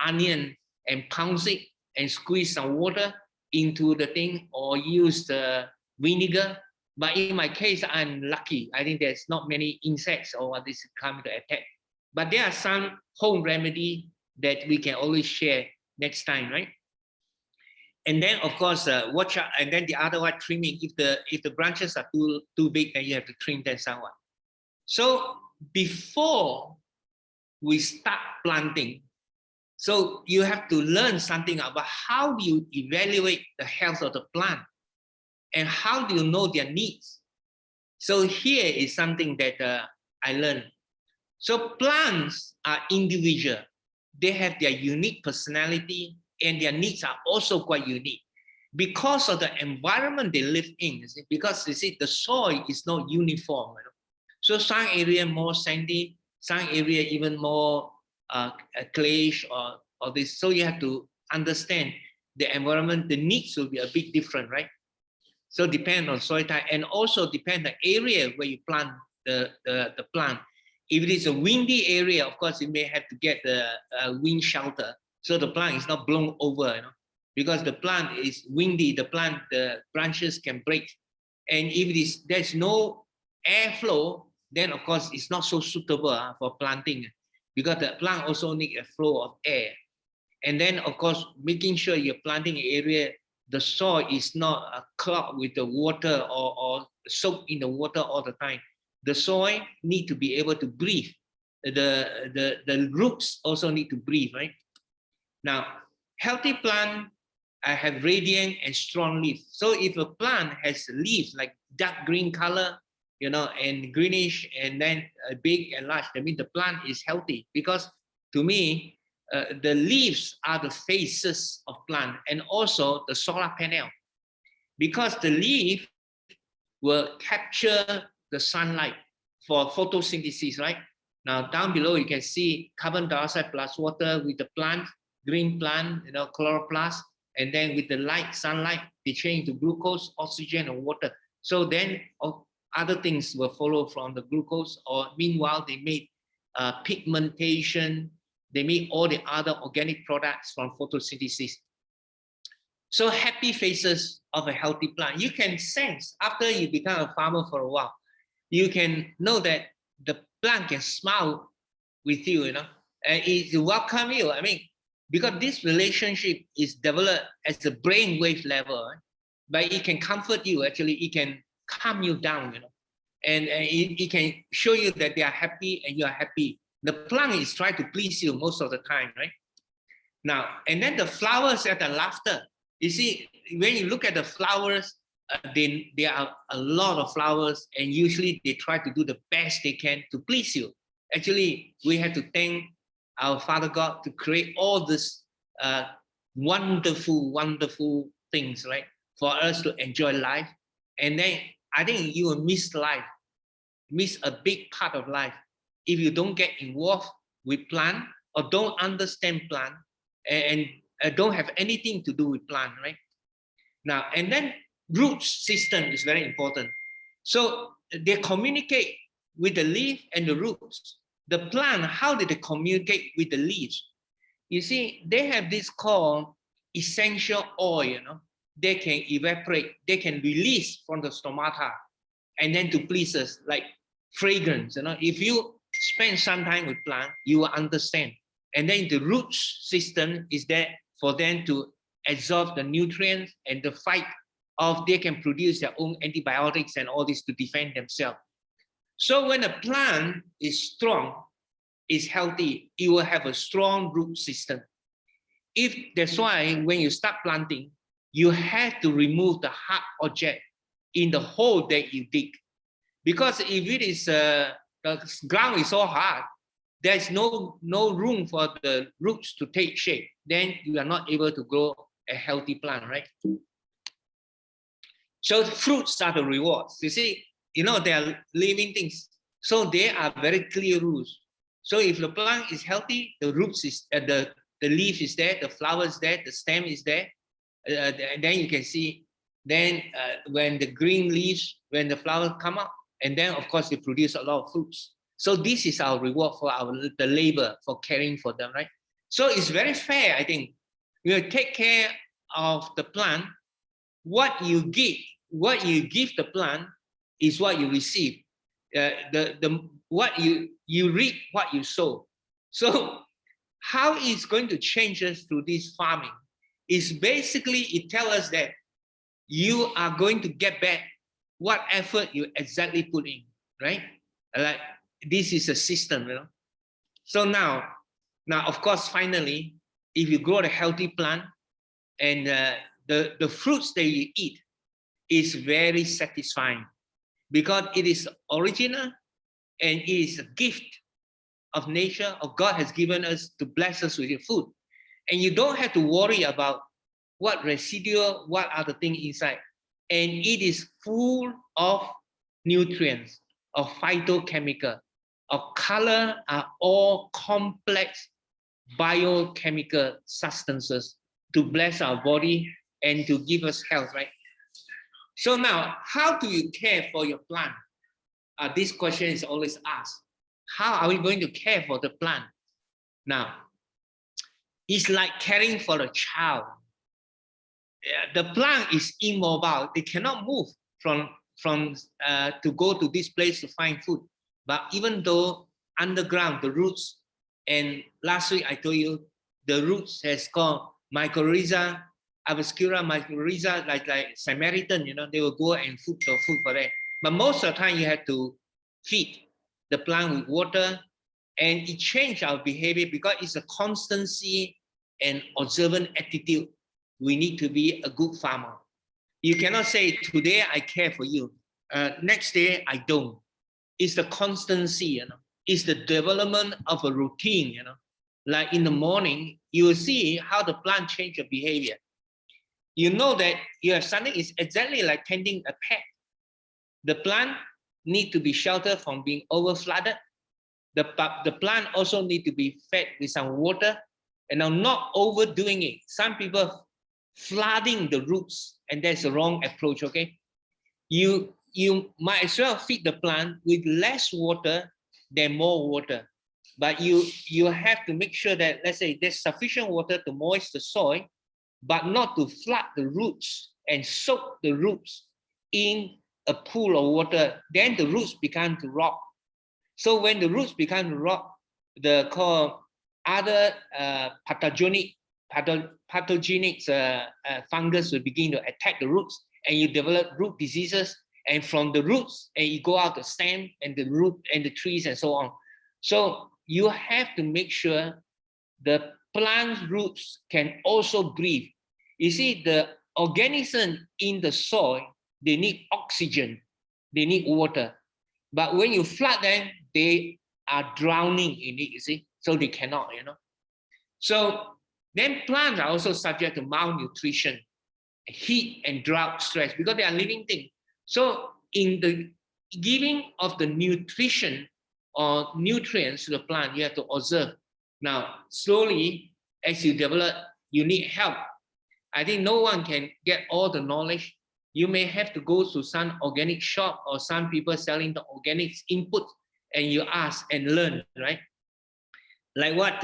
onion and pounce it and squeeze some water into the thing, or use the vinegar. But in my case, I'm lucky. I think there's not many insects or this come to attack. But there are some home remedy that we can always share next time, right? And then of course, watch out. And then the other one, trimming. If the branches are too big, then you have to trim them somewhat. So before we start planting, so you have to learn something about how do you evaluate the health of the plant and how do you know their needs. So here is something that I learned. So plants are individual. They have their unique personality and their needs are also quite unique because of the environment they live in. Because you see, the soil is not uniform. You know? So some area more sandy, some area even more clayish or this. So you have to understand the environment, the needs will be a bit different, right? So depend on soil type and also depend on the area where you plant the plant. If it is a windy area, of course, you may have to get the wind shelter so the plant is not blown over, you know, because the plant is windy, the branches can break. And if there's no airflow, then of course it's not so suitable for planting because the plant also needs a flow of air. And then of course, making sure you're planting an area, the soil is not clogged with the water or soaked in the water all the time. The soil need to be able to breathe. The roots also need to breathe, right? Now, healthy plant have radiant and strong leaves. So if a plant has leaves like dark green color, you know, and greenish, and then big and large, that means the plant is healthy. Because to me, the leaves are the faces of plant and also the solar panel. Because the leaf will capture the sunlight for photosynthesis, right? Now down below you can see carbon dioxide plus water with the plant, green plant, you know, chloroplast, and then with the light, sunlight, they change to glucose, oxygen, and water. So then other things will follow from the glucose, or meanwhile they make pigmentation, they make all the other organic products from photosynthesis. So happy faces of a healthy plant. You can sense after you become a farmer for a while, you can know that the plant can smile with you, you know, and it welcome you. I mean, because this relationship is developed at the brainwave level, right? But it can comfort you. Actually, it can calm you down, you know, and it can show you that they are happy and you are happy. The plant is trying to please you most of the time, right? Now, and then the flowers and the laughter. You see, when you look at the flowers, there are a lot of flowers, and usually they try to do the best they can to please you. Actually, we have to thank our Father God to create all this wonderful, wonderful things, right? For us to enjoy life. And then I think you will miss life, miss a big part of life if you don't get involved with plant or don't understand plant and don't have anything to do with plant, right? Now, and then root system is very important. So they communicate with the leaf and the roots. The plant, how did they communicate with the leaves? You see, they have this called essential oil, you know. They can evaporate, they can release from the stomata and then to please us, like fragrance, you know. If you spend some time with plant, you will understand. And then the root system is there for them to absorb the nutrients and the fight of they can produce their own antibiotics and all this to defend themselves. So when a plant is strong, is healthy, it will have a strong root system. That's why when you start planting, you have to remove the hard object in the hole that you dig. Because if it is the ground is so hard, there's no room for the roots to take shape. Then you are not able to grow a healthy plant, right? So fruits are the rewards. You see, they are living things. So they are very clear rules. So if the plant is healthy, the roots is the leaf is there, the flower is there, the stem is there. Then you can see. Then when the green leaves, when the flowers come up, and then of course they produce a lot of fruits. So this is our reward for the labor for caring for them, right? So it's very fair, I think. You take care of the plant. What you give the plant is what you receive. What you reap, what you sow. So how it's going to change us through this farming is basically it tells us that you are going to get back what effort you exactly put in, right? Like this is a system, So now of course, finally, if you grow a healthy plant and the fruits that you eat is very satisfying because it is original and it is a gift of nature, of God has given us to bless us with your food. And you don't have to worry about what residual, what are the things inside. And it is full of nutrients, of phytochemical, of color, are all complex biochemical substances to bless our body and to give us health, right? So now, how do you care for your plant? This question is always asked. How are we going to care for the plant? Now, it's like caring for a child. The plant is immobile. They cannot move from to go to this place to find food. But even though underground, the roots, and last week I told you, the roots has got mycorrhiza, avascular mycorrhiza, like Samaritan, they will go and food for that. But most of the time you have to feed the plant with water, and it changes our behavior because it's a constancy and observant attitude. We need to be a good farmer. You cannot say, today I care for you, next day I don't. It's the constancy, It's the development of a routine, Like in the morning, you will see how the plant change your behavior. You know that you have something is exactly like tending a pet. The plant need to be sheltered from being over flooded. The plant also need to be fed with some water, and now not overdoing it. Some people flooding the roots, and that's the wrong approach. Okay, you might as well feed the plant with less water than more water, but you have to make sure that, let's say, there's sufficient water to moist the soil, but not to flood the roots and soak the roots in a pool of water. Then the roots begin to rot. So when the roots begin to rot, the other pathogenic fungus will begin to attack the roots, and you develop root diseases. And from the roots, and you go out the stem and the root and the trees and so on. So you have to make sure the plant roots can also breathe. You see, the organisms in the soil, they need oxygen, they need water. But when you flood them, they are drowning in it, you see, so they cannot, So then plants are also subject to malnutrition, heat and drought stress, because they are living things. So in the giving of the nutrition or nutrients to the plant, you have to observe. Now, slowly, as you develop, you need help. I think no one can get all the knowledge. You may have to go to some organic shop or some people selling the organics input, and you ask and learn, right? Like what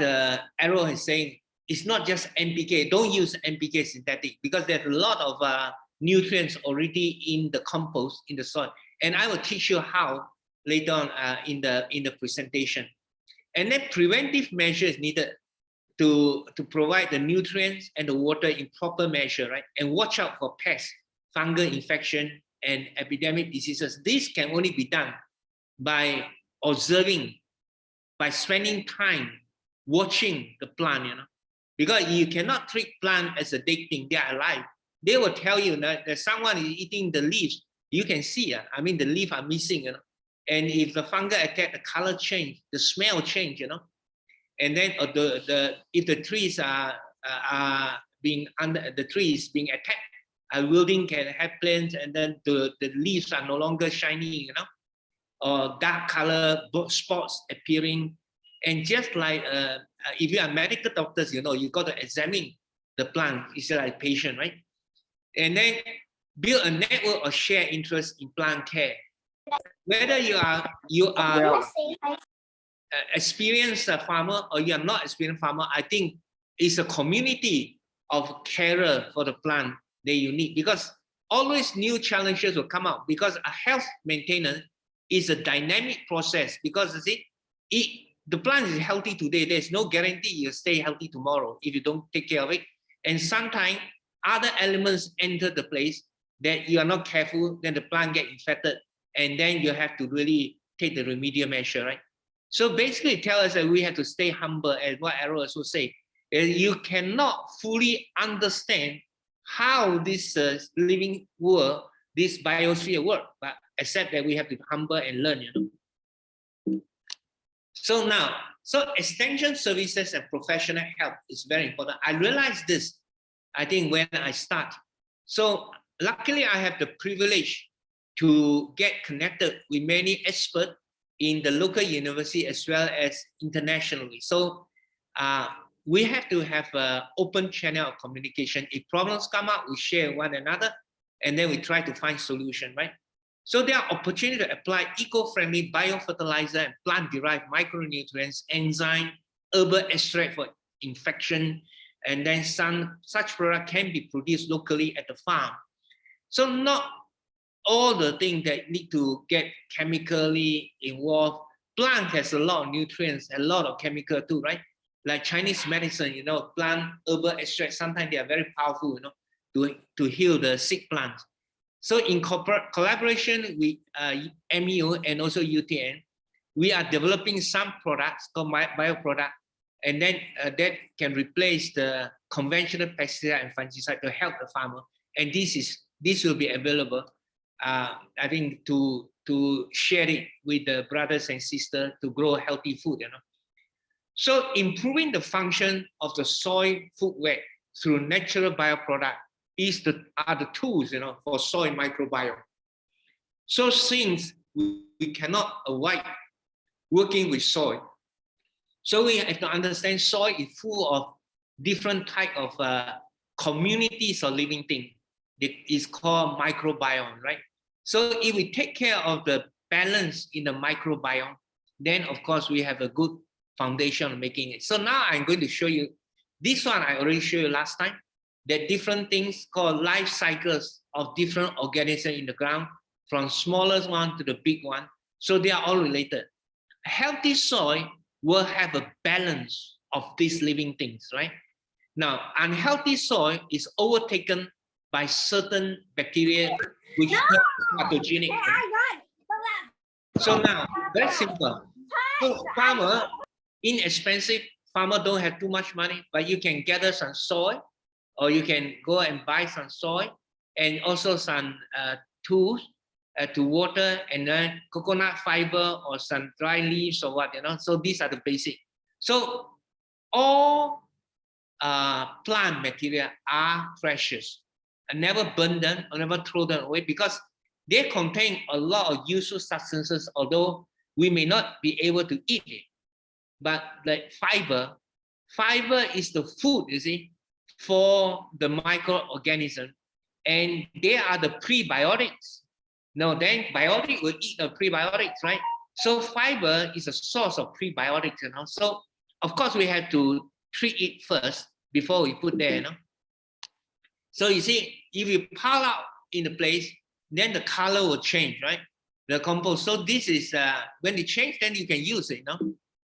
Arrow is saying, it's not just NPK. Don't use NPK synthetic because there's a lot of nutrients already in the compost in the soil, and I will teach you how later on in the presentation. And then preventive measures needed. to provide the nutrients and the water in proper measure, right? And watch out for pests, fungal infection, and epidemic diseases. This can only be done by observing, by spending time watching the plant, because you cannot treat plant as a dead thing. They are alive. They will tell you that someone is eating the leaves. You can see, I mean, the leaves are missing, and if the fungal attack, the color change, the smell change, and then if the trees are being the trees being attacked, wilting can happen, and then the leaves are no longer shiny, or dark color spots appearing. And just like if you are medical doctors, you got to examine the plant. It's like patient, right? And then build a network of shared interest in plant care. Whether you are experienced farmer or you are not experienced farmer, I think it's a community of carer for the plant that you need, because always new challenges will come out, because a health maintenance is a dynamic process. Because the plant is healthy today, there's no guarantee you'll stay healthy tomorrow if you don't take care of it. And sometimes other elements enter the place that you are not careful, then the plant get infected, and then you have to really take the remedial measure, right? So basically tell us that we have to stay humble, as what Arrow also say. You cannot fully understand how this living world, this biosphere work, but except that we have to be humble and learn, So now, extension services and professional help is very important. I realized this, I think, when I start. So luckily, I have the privilege to get connected with many experts in the local university as well as internationally. So we have to have an open channel of communication. If problems come up, we share one another, and then we try to find solution, right? So there are opportunities to apply eco-friendly biofertilizer and plant-derived micronutrients, enzyme, herbal extract for infection, and then such product can be produced locally at the farm. So not all the things that need to get chemically involved. Plant has a lot of nutrients, a lot of chemical too, right? Like Chinese medicine, plant herbal extract, sometimes they are very powerful, to heal the sick plants. So in collaboration with MEO and also UTN, we are developing some products called bioproduct, and then that can replace the conventional pesticide and fungicide to help the farmer. And this will be available, I think, to share it with the brothers and sisters to grow healthy food, So improving the function of the soil food web through natural bioproduct are the tools, for soil microbiome. So since we cannot avoid working with soil, so we have to understand soil is full of different type of communities of living things. It is called microbiome, right? So if we take care of the balance in the microbiome, then of course we have a good foundation of making it. So now I'm going to show you, this one I already showed you last time, that different things called life cycles of different organisms in the ground, from smallest one to the big one. So they are all related. A healthy soil will have a balance of these living things, right? Now, unhealthy soil is overtaken by certain bacteria which are pathogenic. So now, very simple. So farmer, inexpensive, farmer don't have too much money, but you can gather some soil, or you can go and buy some soil, and also some tools to water, and then coconut fiber or some dry leaves or what, So these are the basic. So all plant material are precious, and never burn them or never throw them away, because they contain a lot of useful substances, although we may not be able to eat it. But like fiber is the food, for the microorganism, and they are the prebiotics. Now then biotic will eat the prebiotics, right? So fiber is a source of prebiotics, So of course we have to treat it first before we put there, So you see, if you pile out in the place, then the color will change, right? The compost. So this is when it changes, then you can use it,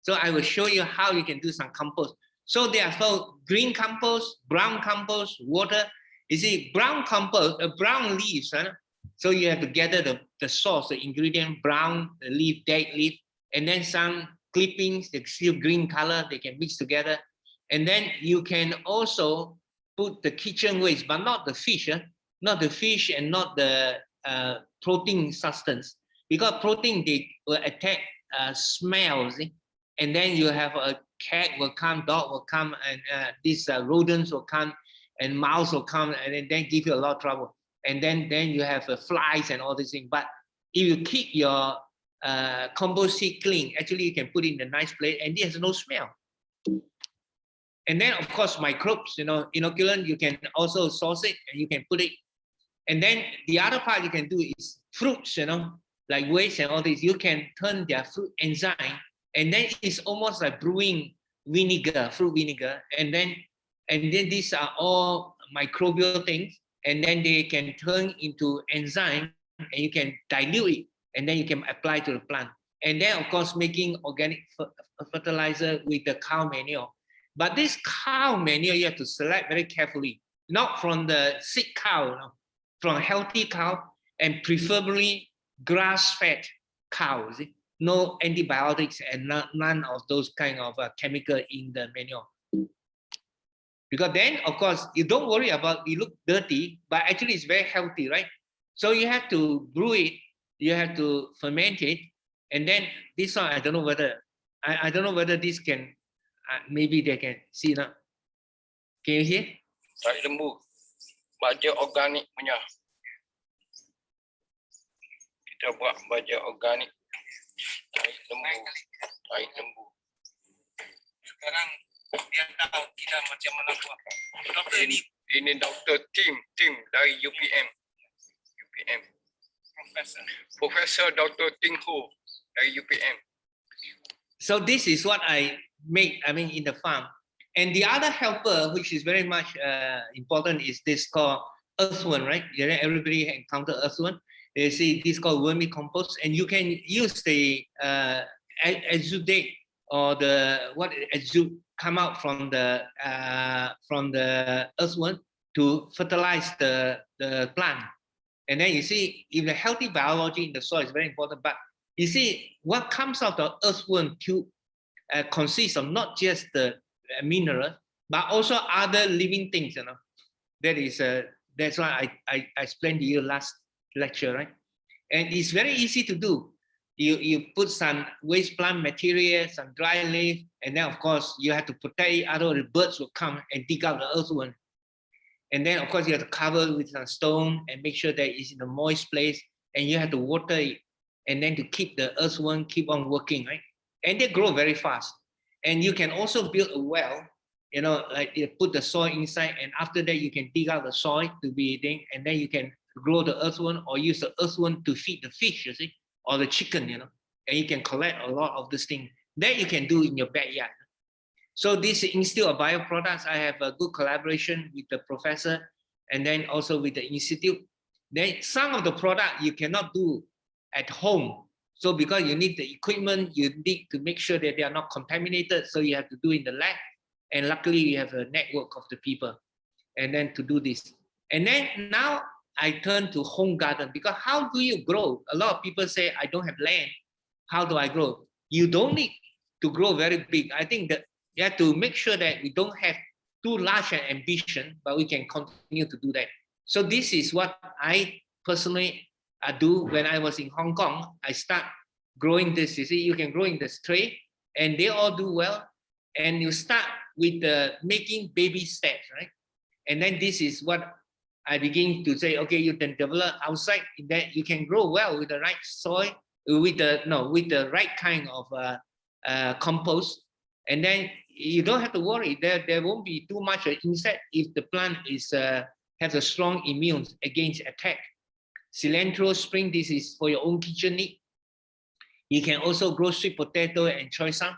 So I will show you how you can do some compost. So they are called green compost, brown compost, water. You see, brown compost, brown leaves. Huh? So you have to gather the source, the ingredient, brown, the leaf, dead leaf, and then some clippings, they still green color, they can mix together. And then you can also put the kitchen waste, but not the fish, not the fish and not the protein substance. Because protein, they will attack smells. And then you have a cat will come, dog will come, and these rodents will come, and mouse will come, and then give you a lot of trouble. And then you have flies and all these things. But if you keep your compost seed clean, actually you can put it in a nice place, and it has no smell. And then of course microbes, inoculant, you can also source it and you can put it. And then the other part you can do is fruits, like waste and all this. You can turn their fruit enzyme, and then it's almost like brewing vinegar, fruit vinegar. And then these are all microbial things, and then they can turn into enzyme, and you can dilute it, and then you can apply to the plant. And then of course making organic fertilizer with the cow manure. But this cow manure you have to select very carefully, not from the sick cow, from a healthy cow, and preferably grass-fed cows. No antibiotics and none of those kind of chemical in the manure. Because then, of course, you don't worry about it look dirty, but actually it's very healthy, right? So you have to brew it, you have to ferment it, and then this one I don't know whether this can maybe they can see now. Can you hear? Tarik lembu, baja organik punya. Kita buat baja organik. Tarik lembu. Sekarang dia tahu kita macam mana buat. Doktor ini Dr. Tim dari UPM. Professor Dr. Ting Ho dari UPM. So this is what I make, in the farm. And the other helper, which is very much important, is this called earthworm, right? Everybody encounter earthworm. You see this called vermicompost, and you can use the exudate or the what exude come out from the earthworm to fertilize the plant. And then you see, if the healthy biology in the soil is very important, but you see what comes out of the earthworm tube consists of not just the mineral, but also other living things. That is that's why I explained to you last lecture, right? And it's very easy to do. You put some waste plant material, some dry leaf, and then of course you have to protect it, otherwise the birds will come and dig out the earthworm. And then of course you have to cover with some stone and make sure that it's in a moist place, and you have to water it, and then to keep the earthworm keep on working, right? And they grow very fast. And you can also build a well, like you put the soil inside, and after that you can dig out the soil to be thing, and then you can grow the earthworm or use the earthworm to feed the fish, you see, or the chicken, and you can collect a lot of this thing. That you can do in your backyard. So this Institute of Bioproducts, I have a good collaboration with the professor and then also with the institute. Then some of the product you cannot do at home. So because you need the equipment, you need to make sure that they are not contaminated. So you have to do in the lab. And luckily you have a network of the people and then to do this. And then now I turn to home garden, because how do you grow? A lot of people say, I don't have land. How do I grow? You don't need to grow very big. I think that you have to make sure that we don't have too large an ambition, but we can continue to do that. So this is what I personally do. When I was in Hong Kong, I start growing this. You see, you can grow in this tray and they all do well. And you start with making baby steps, right? And then this is what I begin to say, okay, you can develop outside that you can grow well with the right soil, with the right kind of compost. And then you don't have to worry, there won't be too much insect if the plant is has a strong immune against attack. Cilantro, spring, this is for your own kitchen need. You can also grow sweet potato and choy sum.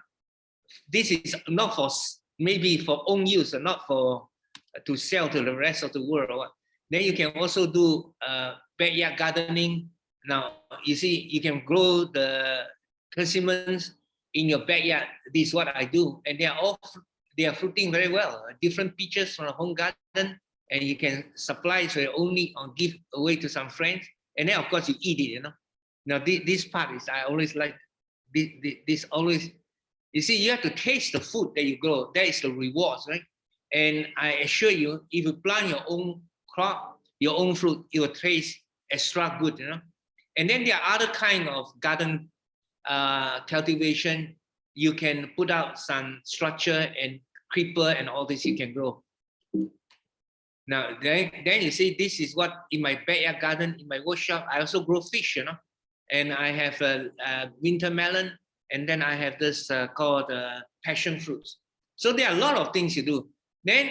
This is not for, maybe for own use, not for to sell to the rest of the world. Then you can also do backyard gardening. Now, you see, you can grow the persimmons in your backyard. This is what I do. And they are fruiting very well. Different peaches from a home garden, and you can supply it, so you only give away to some friends, and then of course you eat it. Now this part is I always like this always. You see, you have to taste the food that you grow. That is the rewards, right? And I assure you, if you plant your own crop, your own fruit, it will taste extra good, And then there are other kind of garden cultivation. You can put out some structure and creeper and all this you can grow. Now, then you see, this is what in my backyard garden, in my workshop, I also grow fish, And I have a winter melon, and then I have this called passion fruits. So there are a lot of things you do. Then,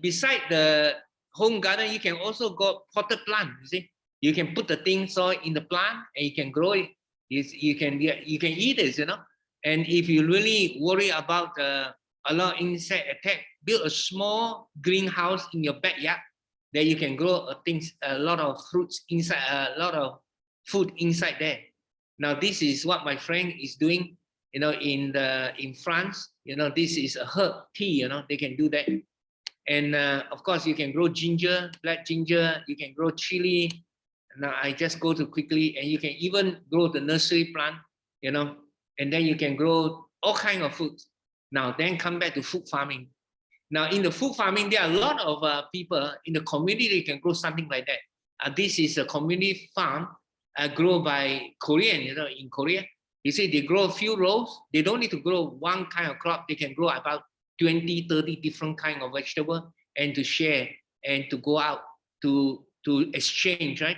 beside the home garden, you can also go potted plant. You see, you can put the soil in the plant, and you can grow it. You can eat it, And if you really worry about a lot of insect attack, build a small greenhouse in your backyard that you can grow a lot of fruits inside, a lot of food inside there. Now this is what my friend is doing, in France. This is a herb tea. They can do that, and of course you can grow ginger, black ginger. You can grow chili. Now I just go to quickly, and you can even grow the nursery plant, and then you can grow all kinds of foods. Now then come back to food farming. Now in the food farming, there are a lot of people in the community can grow something like that. This is a community farm grown by Korean, in Korea. You see, they grow a few rows. They don't need to grow one kind of crop. They can grow about 20, 30 different kinds of vegetable and to share and to go out to exchange, right?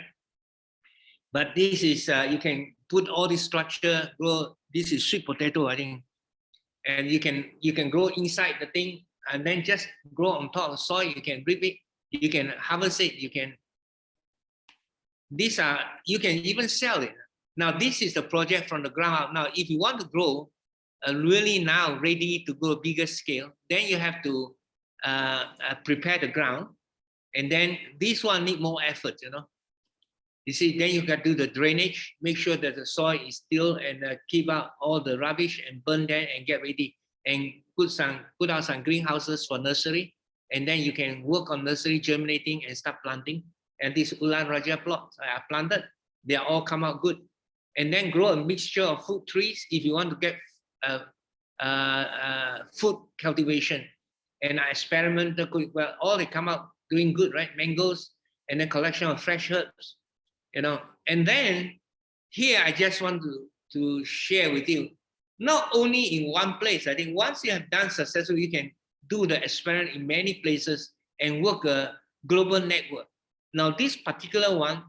But this is, you can put all this structure, grow, this is sweet potato, I think. And you can grow inside the thing and then just grow on top of soil. You can rip it, you can harvest it, you can even sell it. Now, this is the project from the ground up. Now, if you want to grow really now ready to go bigger scale, then you have to prepare the ground. And then this one need more effort, You see, then you got to do the drainage, make sure that the soil is still and keep out all the rubbish and burn that and get ready and put out some greenhouses for nursery. And then you can work on nursery germinating and start planting. And these Ulan Raja plots I planted, they all come out good. And then grow a mixture of fruit trees if you want to get food cultivation. And I experimented, well, all they come out doing good, right? Mangoes and then collection of fresh herbs, And then here I just want to share with you, not only in one place. I think once you have done successfully, you can do the experiment in many places and work a global network. Now, this particular one,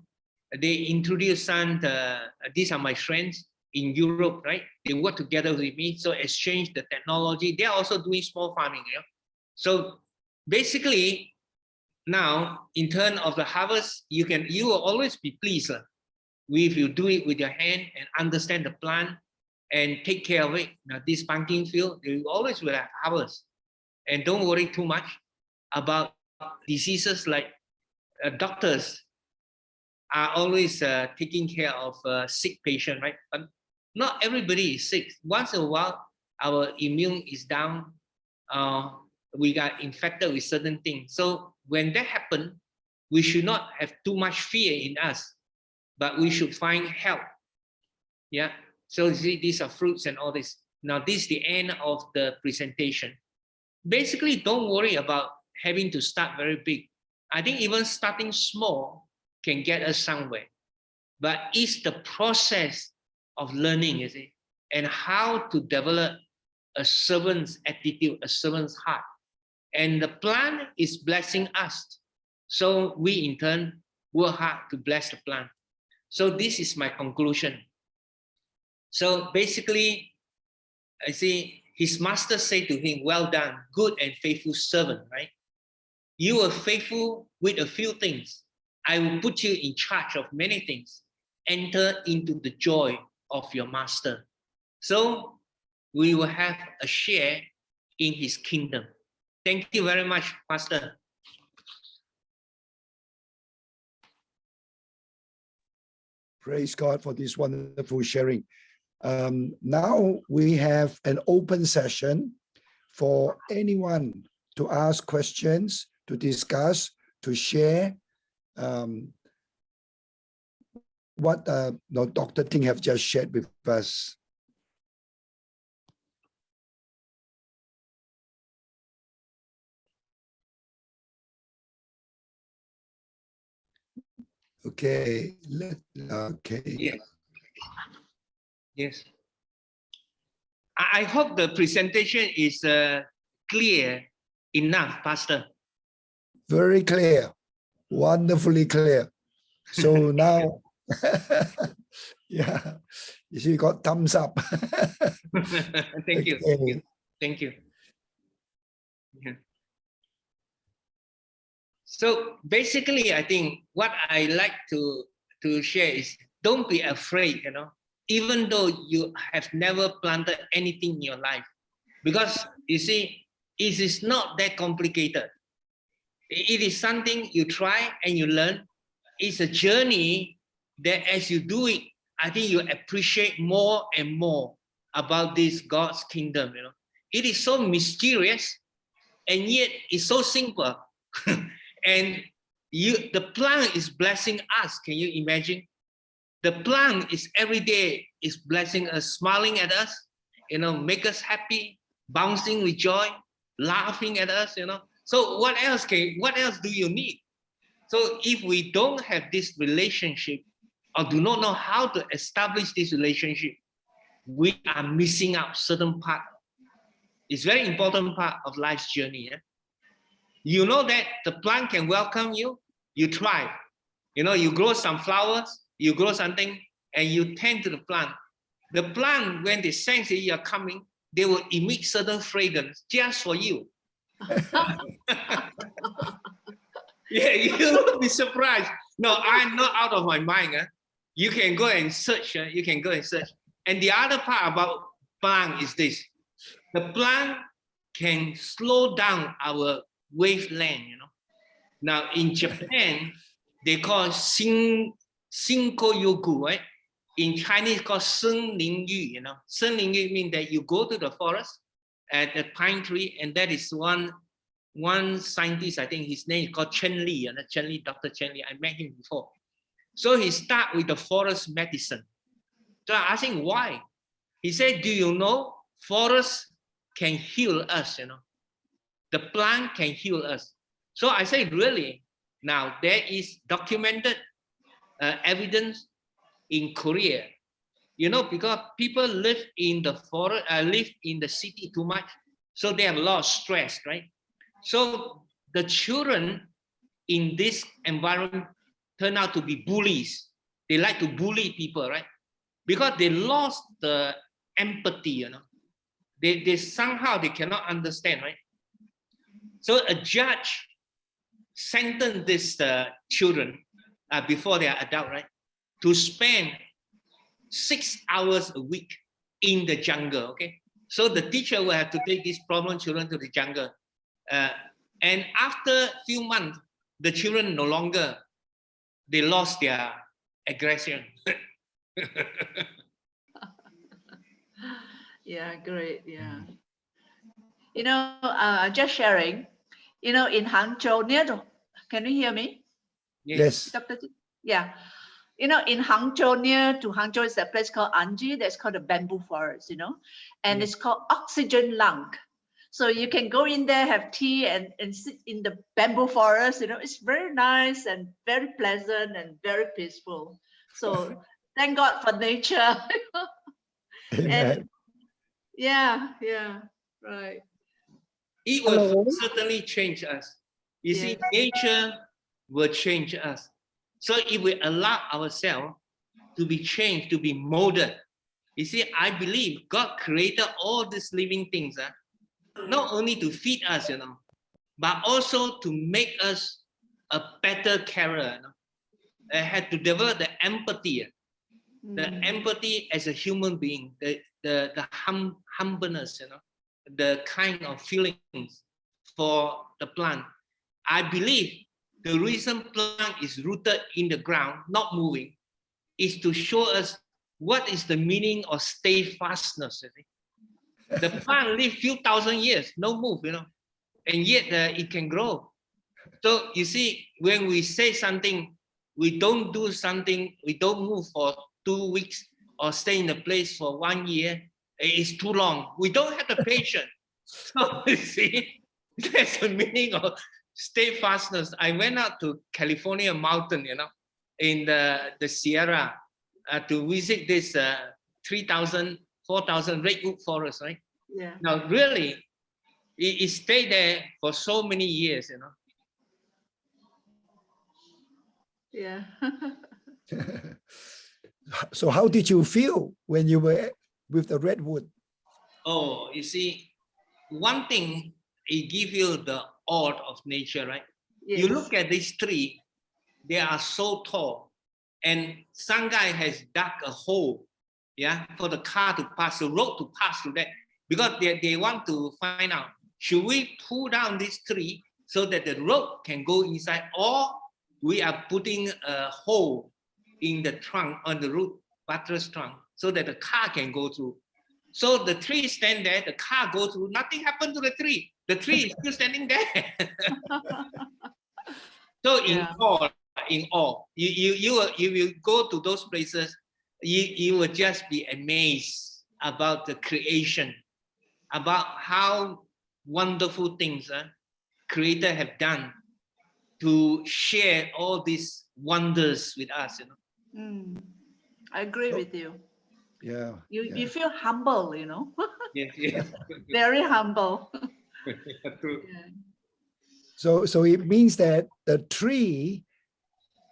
they introduced these are my friends in Europe, right? They work together with me, so exchange the technology. They are also doing small farming, So basically, now in terms of the harvest, you will always be pleased if you do it with your hand and understand the plant and take care of it. Now, this pumpkin field, you always will have harvest, and don't worry too much about diseases like doctors are always taking care of sick patient, right? But not everybody is sick. Once in a while, our immune is down. We got infected with certain things. So when that happens, we should not have too much fear in us, but we should find help. Yeah. So you see, these are fruits and all this. Now, this is the end of the presentation. Basically, don't worry about having to start very big. I think even starting small can get us somewhere. But it's the process of learning, you see, and how to develop a servant's attitude, a servant's heart. And the plant is blessing us. So we in turn work hard to bless the plant. So this is my conclusion. So basically, I see his master said to him, well done, good and faithful servant, right? You were faithful with a few things. I will put you in charge of many things. Enter into the joy of your master. So we will have a share in his kingdom. Thank you very much, Pastor. Praise God for this wonderful sharing. Now we have an open session for anyone to ask questions, to discuss, to share what Dr. Ting have just shared with us. Okay. Okay. Yes. Yes. I hope the presentation is clear enough, Pastor. Very clear. Wonderfully clear. So now, yeah, you got thumbs up. Thank you. Thank you. Thank you. Yeah. So basically, I think what I like to share is don't be afraid, even though you have never planted anything in your life, because you see, it is not that complicated. It is something you try and you learn. It's a journey that as you do it, I think you appreciate more and more about this God's kingdom. It is so mysterious, and yet it's so simple. And the plant is blessing us. Can you imagine? The plant is every day is blessing us, smiling at us, make us happy, bouncing with joy, laughing at us, So what else do you need? So if we don't have this relationship or do not know how to establish this relationship, we are missing out certain part. It's very important part of life's journey. Yeah? You know that the plant can welcome you, you try. You grow some flowers, you grow something, and you tend to the plant. The plant, when they sense that you're coming, they will emit certain fragrance just for you. Yeah, you will be surprised. No, I'm not out of my mind. You can go and search. You can go and search. And the other part about plant is this. The plant can slow down our wavelength, Now in Japan, they call Shinko-yoku, right? In Chinese, called Sen Ling Yu, Sen Ling Yu means that you go to the forest at a pine tree, and that is one scientist, I think his name is called Chen Li, Dr. Chen Li. I met him before. So he started with the forest medicine. So I asked him why. He said, do you know forest can heal us, The plant can heal us. So I say, really? Now there is documented evidence in Korea, because people live in the forest, live in the city too much. So they have a lot of stress, right? So the children in this environment turn out to be bullies. They like to bully people, right? Because they lost the empathy, They somehow they cannot understand, right? So a judge sentenced these children before they are adult, right, to spend 6 hours a week in the jungle. Okay, so the teacher will have to take these problem children to the jungle, and after a few months, the children no longer, they lost their aggression. Yeah, great. Yeah. Just sharing, in Hangzhou, can you hear me? Yes. Dr. Yeah. In Hangzhou, near to Hangzhou is a place called Anji, that's called a bamboo forest, and it's called oxygen lung. So you can go in there, have tea and sit in the bamboo forest, it's very nice and very pleasant and very peaceful. So thank God for nature. And yeah, right. It will certainly change us. You see, nature will change us. So if we allow ourselves to be changed, to be molded, you see, I believe God created all these living things, not only to feed us, but also to make us a better carer. Had to develop the empathy, empathy as a human being, the humbleness, the kind of feelings for the plant. I believe the reason plant is rooted in the ground, not moving, is to show us what is the meaning of steadfastness. The plant live few thousand years, no move, you know, and yet it can grow. So you see, when we say something, we don't do something, we don't move for 2 weeks or stay in the place for 1 year, it's too long. We don't have the patience. So you see, that's the meaning of steadfastness. I went out to California mountain, you know, in the Sierra to visit this 3,000, 4,000 redwood forest, right? Yeah. Now, really, it stayed there for so many years, you know. Yeah. So how did you feel when you were with the redwood? Oh, you see, one thing, it gives you the awe of nature, right? Yes. You look at this tree, they are so tall, and some guy has dug a hole, yeah, for the car to pass, the road to pass through that, because they want to find out, should we pull down this tree so that the road can go inside, or we are putting a hole in the trunk, on the root buttress trunk, so that the car can go through. So the tree stand there, the car go through, nothing happened to the tree. The tree is still standing there. So in awe, you will go to those places, you will just be amazed about the creation, about how wonderful things Creator have done to share all these wonders with us, you know. I agree with you. Yeah. You feel humble, you know. Yes, yes. Very humble. True. Yeah. So it means that the tree,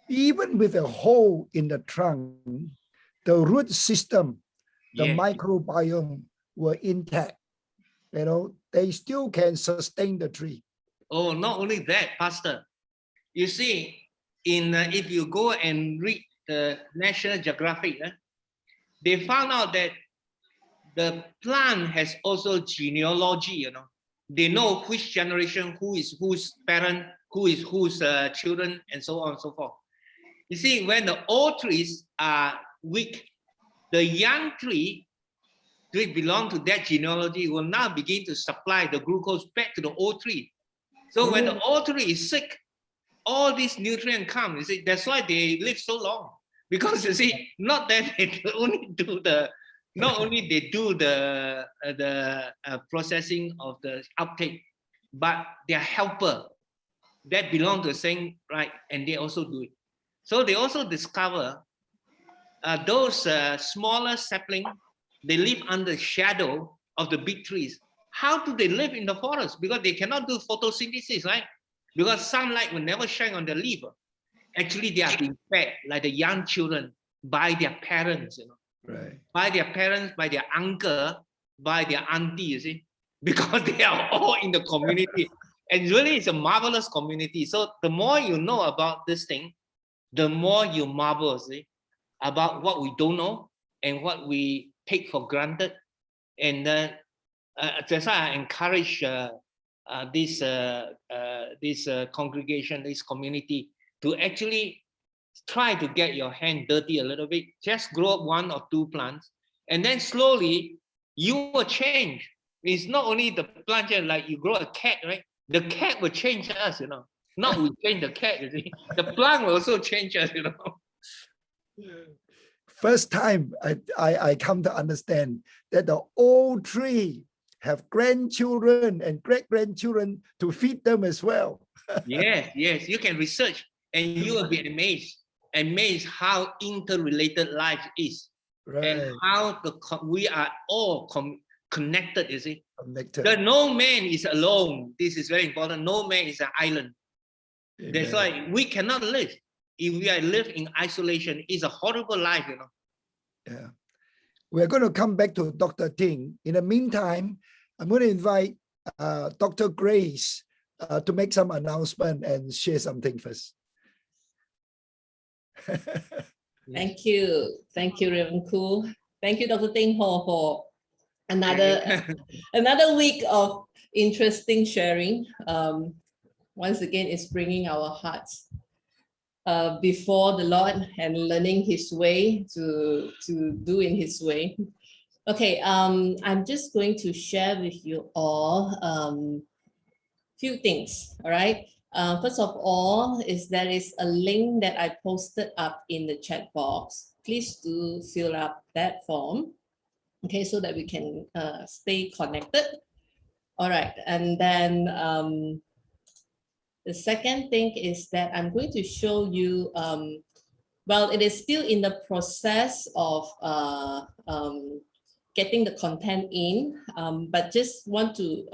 even with a hole in the trunk, the root system, the Yes. microbiome were intact. You know, they still can sustain the tree. Oh, not only that, Pastor. You see, in if you go and read the National Geographic, they found out that the plant has also genealogy, you know. They know which generation, who is whose parent, who is whose children, and so on and so forth. You see, when the old trees are weak, the young tree, which belong to that genealogy, will now begin to supply the glucose back to the old tree. So when the old tree is sick, all these nutrients come. You see, that's why they live so long. Because you see, not that they only do the, not only they do the processing of the uptake, but they are helper that belong to the same, right? And they also do it. So they also discover those smaller saplings, they live under shadow of the big trees. How do they live in the forest? Because they cannot do photosynthesis, right? Because sunlight will never shine on the leaf. Actually, they are being fed like the young children by their parents, you know. Right. By their parents, by their uncle, by their auntie, you see, because they are all in the community. And really, it's a marvelous community. So the more you know about this thing, the more you marvel, see, about what we don't know and what we take for granted. And that's why I encourage this congregation, this community, to actually try to get your hand dirty a little bit. Just grow up 1 or 2 plants, and then slowly you will change. It's not only the plant, like you grow a cat, right? The cat will change us, you know. Not we change the cat, you see. The plant will also change us, you know. First time I come to understand that the old tree have grandchildren and great-grandchildren to feed them as well. Yes, yes, you can research and you will be amazed how interrelated life is. Right. And how we are all connected, you see. Connected. That no man is alone. This is very important. No man is an island. Amen. That's why we cannot live. If we are live in isolation, it's a horrible life, you know. Yeah. We're going to come back to Dr. Ting. In the meantime, I'm going to invite Dr. Grace to make some announcement and share something first. Thank you. Thank you, Reverend Khoo. Thank you, Dr. Ting Ho, for another week of interesting sharing. Once again, it's bringing our hearts before the Lord and learning His way to do in His way. Okay, I'm just going to share with you all few things, all right? First of all, there is a link that I posted up in the chat box. Please do fill up that form, okay, so that we can stay connected. All right, and then the second thing is that I'm going to show you, well, it is still in the process of getting the content in, but just want to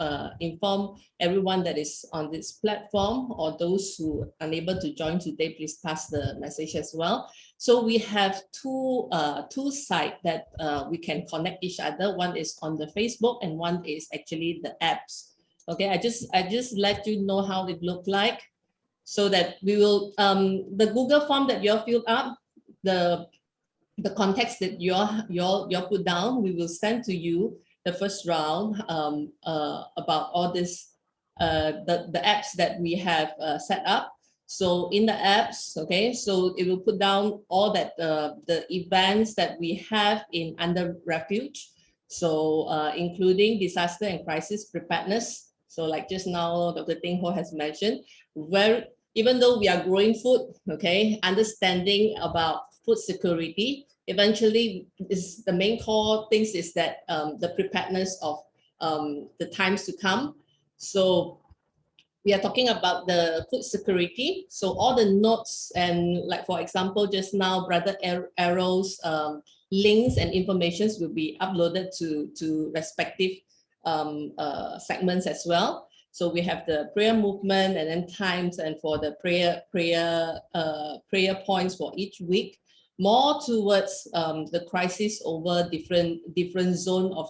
inform everyone that is on this platform, or those who are unable to join today, please pass the message as well. So we have two sites that we can connect each other. One is on the Facebook and one is actually the apps. Okay, I just let you know how it looked like, so that we will, the Google form that you're filled up, the context that you're put down, we will send to you the first round about all this, the apps that we have set up. So in the apps, okay, so it will put down all that the events that we have in under Refuge. So including disaster and crisis preparedness. So like just now, Dr. Ting Ho has mentioned, where even though we are growing food, okay, understanding about food security, eventually is the main core things is that the preparedness of the times to come. So we are talking about the food security. So all the notes and, like for example, just now Brother Arrow's links and informations will be uploaded to respective segments as well. So we have the prayer movement and then times, and for the prayer points for each week, more towards the crisis over different zone of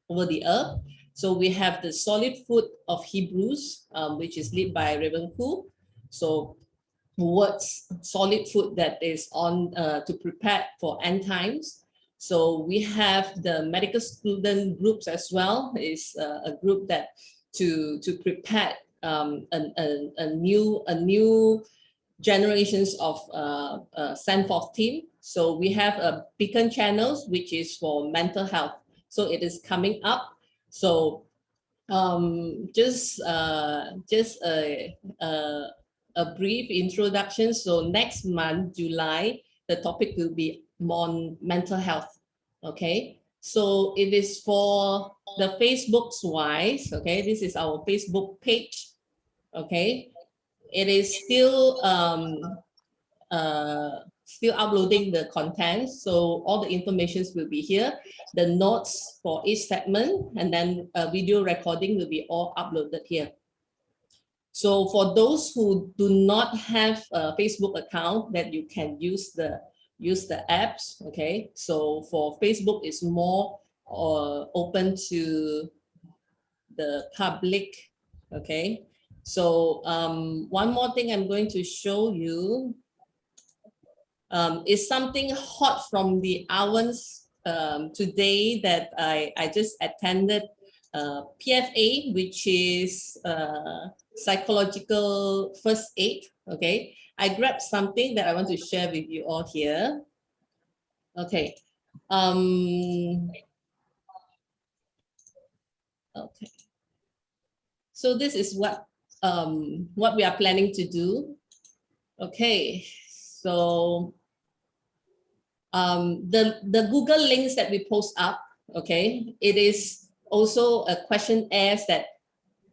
over the earth. So we have the solid food of Hebrews, which is led by Reverend Koo. So what's solid food that is on to prepare for end times. So we have the medical student groups as well. Is a group that to prepare a new generations of send forth team. So we have a beacon channels, which is for mental health. So it is coming up. So just a brief introduction. So next month, July, the topic will be on mental health. Okay. So it is for the Facebook's wise. Okay. This is our Facebook page. Okay. It is still still uploading the content, so all the informations will be here, the notes for each segment, and then a video recording will be all uploaded here. So for those who do not have a Facebook account, that you can use the apps. Okay, so for Facebook is more open to the public. Okay, so one more thing I'm going to show you is something hot from the ovens today that I just attended PFA, which is psychological first aid. Okay, I grabbed something that I want to share with you all here. Okay. Okay. So this is what we are planning to do. Okay, so the Google links that we post up, okay, it is also a questionnaire that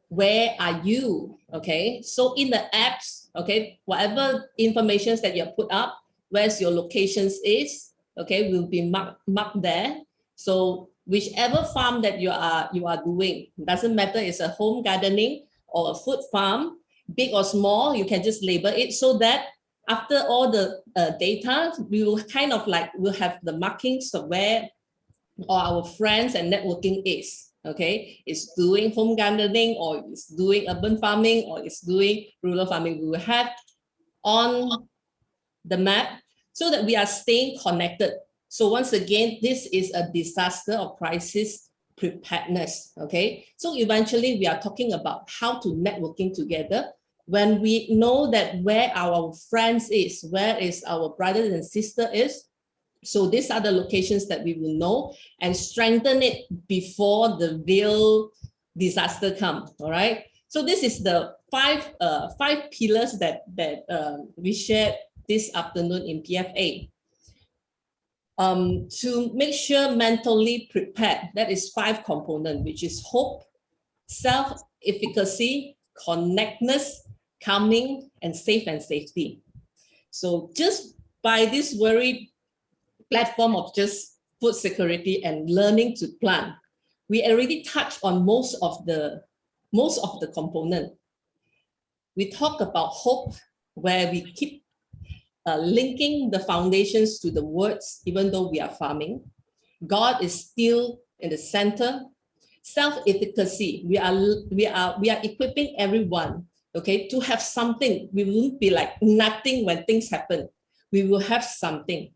where are you? Okay, so in the apps, okay, whatever information that you put up, where's your locations is, okay, will be marked there. So whichever farm that you are doing, doesn't matter, it's a home gardening or a food farm, big or small, you can just label it, so that after all the data, we will kind of like, we'll have the markings of where all our friends and networking is. Okay, it's doing home gardening, or it's doing urban farming, or it's doing rural farming. We will have on the map so that we are staying connected. So once again, this is a disaster or crisis preparedness. Okay, so eventually we are talking about how to networking together. When we know that where our friends is, where is our brothers and sister is, So these are the locations that we will know and strengthen it before the real disaster comes. All right. So this is the five pillars that we shared this afternoon in PFA. To make sure mentally prepared, that is 5 components, which is hope, self-efficacy, connectedness, calming, and safe and safety. So just by this very platform of just food security and learning to plant, we already touched on most of the component. We talk about hope, where we keep linking the foundations to the words, even though we are farming. God is still in the center. Self-efficacy, we are equipping everyone, okay, to have something. We won't be like nothing when things happen. We will have something.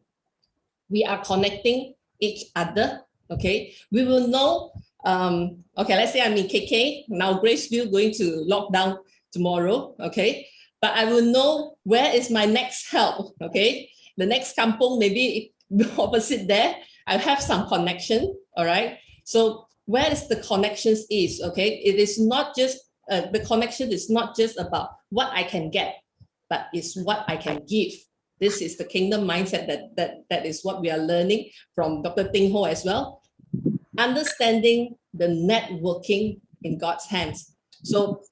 We are connecting each other, okay? We will know, okay, let's say I'm in KK, now Graceville going to lockdown tomorrow, okay? But I will know where is my next help, okay? The next kampong, maybe opposite there, I have some connection, all right? So where is the connections is, okay? It is not just, the connection is not just about what I can get, but it's what I can give. This is the kingdom mindset that is what we are learning from Dr. Ting Ho as well. Understanding the networking in God's hands. So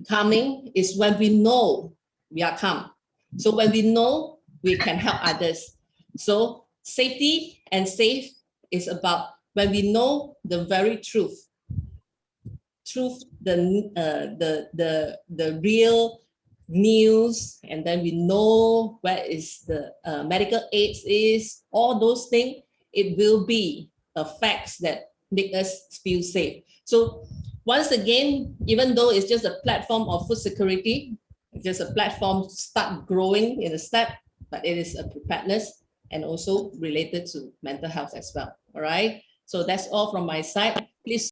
calming is when we know we are calm. So when we know we can help others. So safety and safe is about when we know the very truth, the real news, and then we know where is the medical aids is, all those things, it will be facts that make us feel safe. So once again, even though it's just a platform of food security, it's just a platform to start growing in a step, but it is a preparedness and also related to mental health as well. All right. So that's all from my side.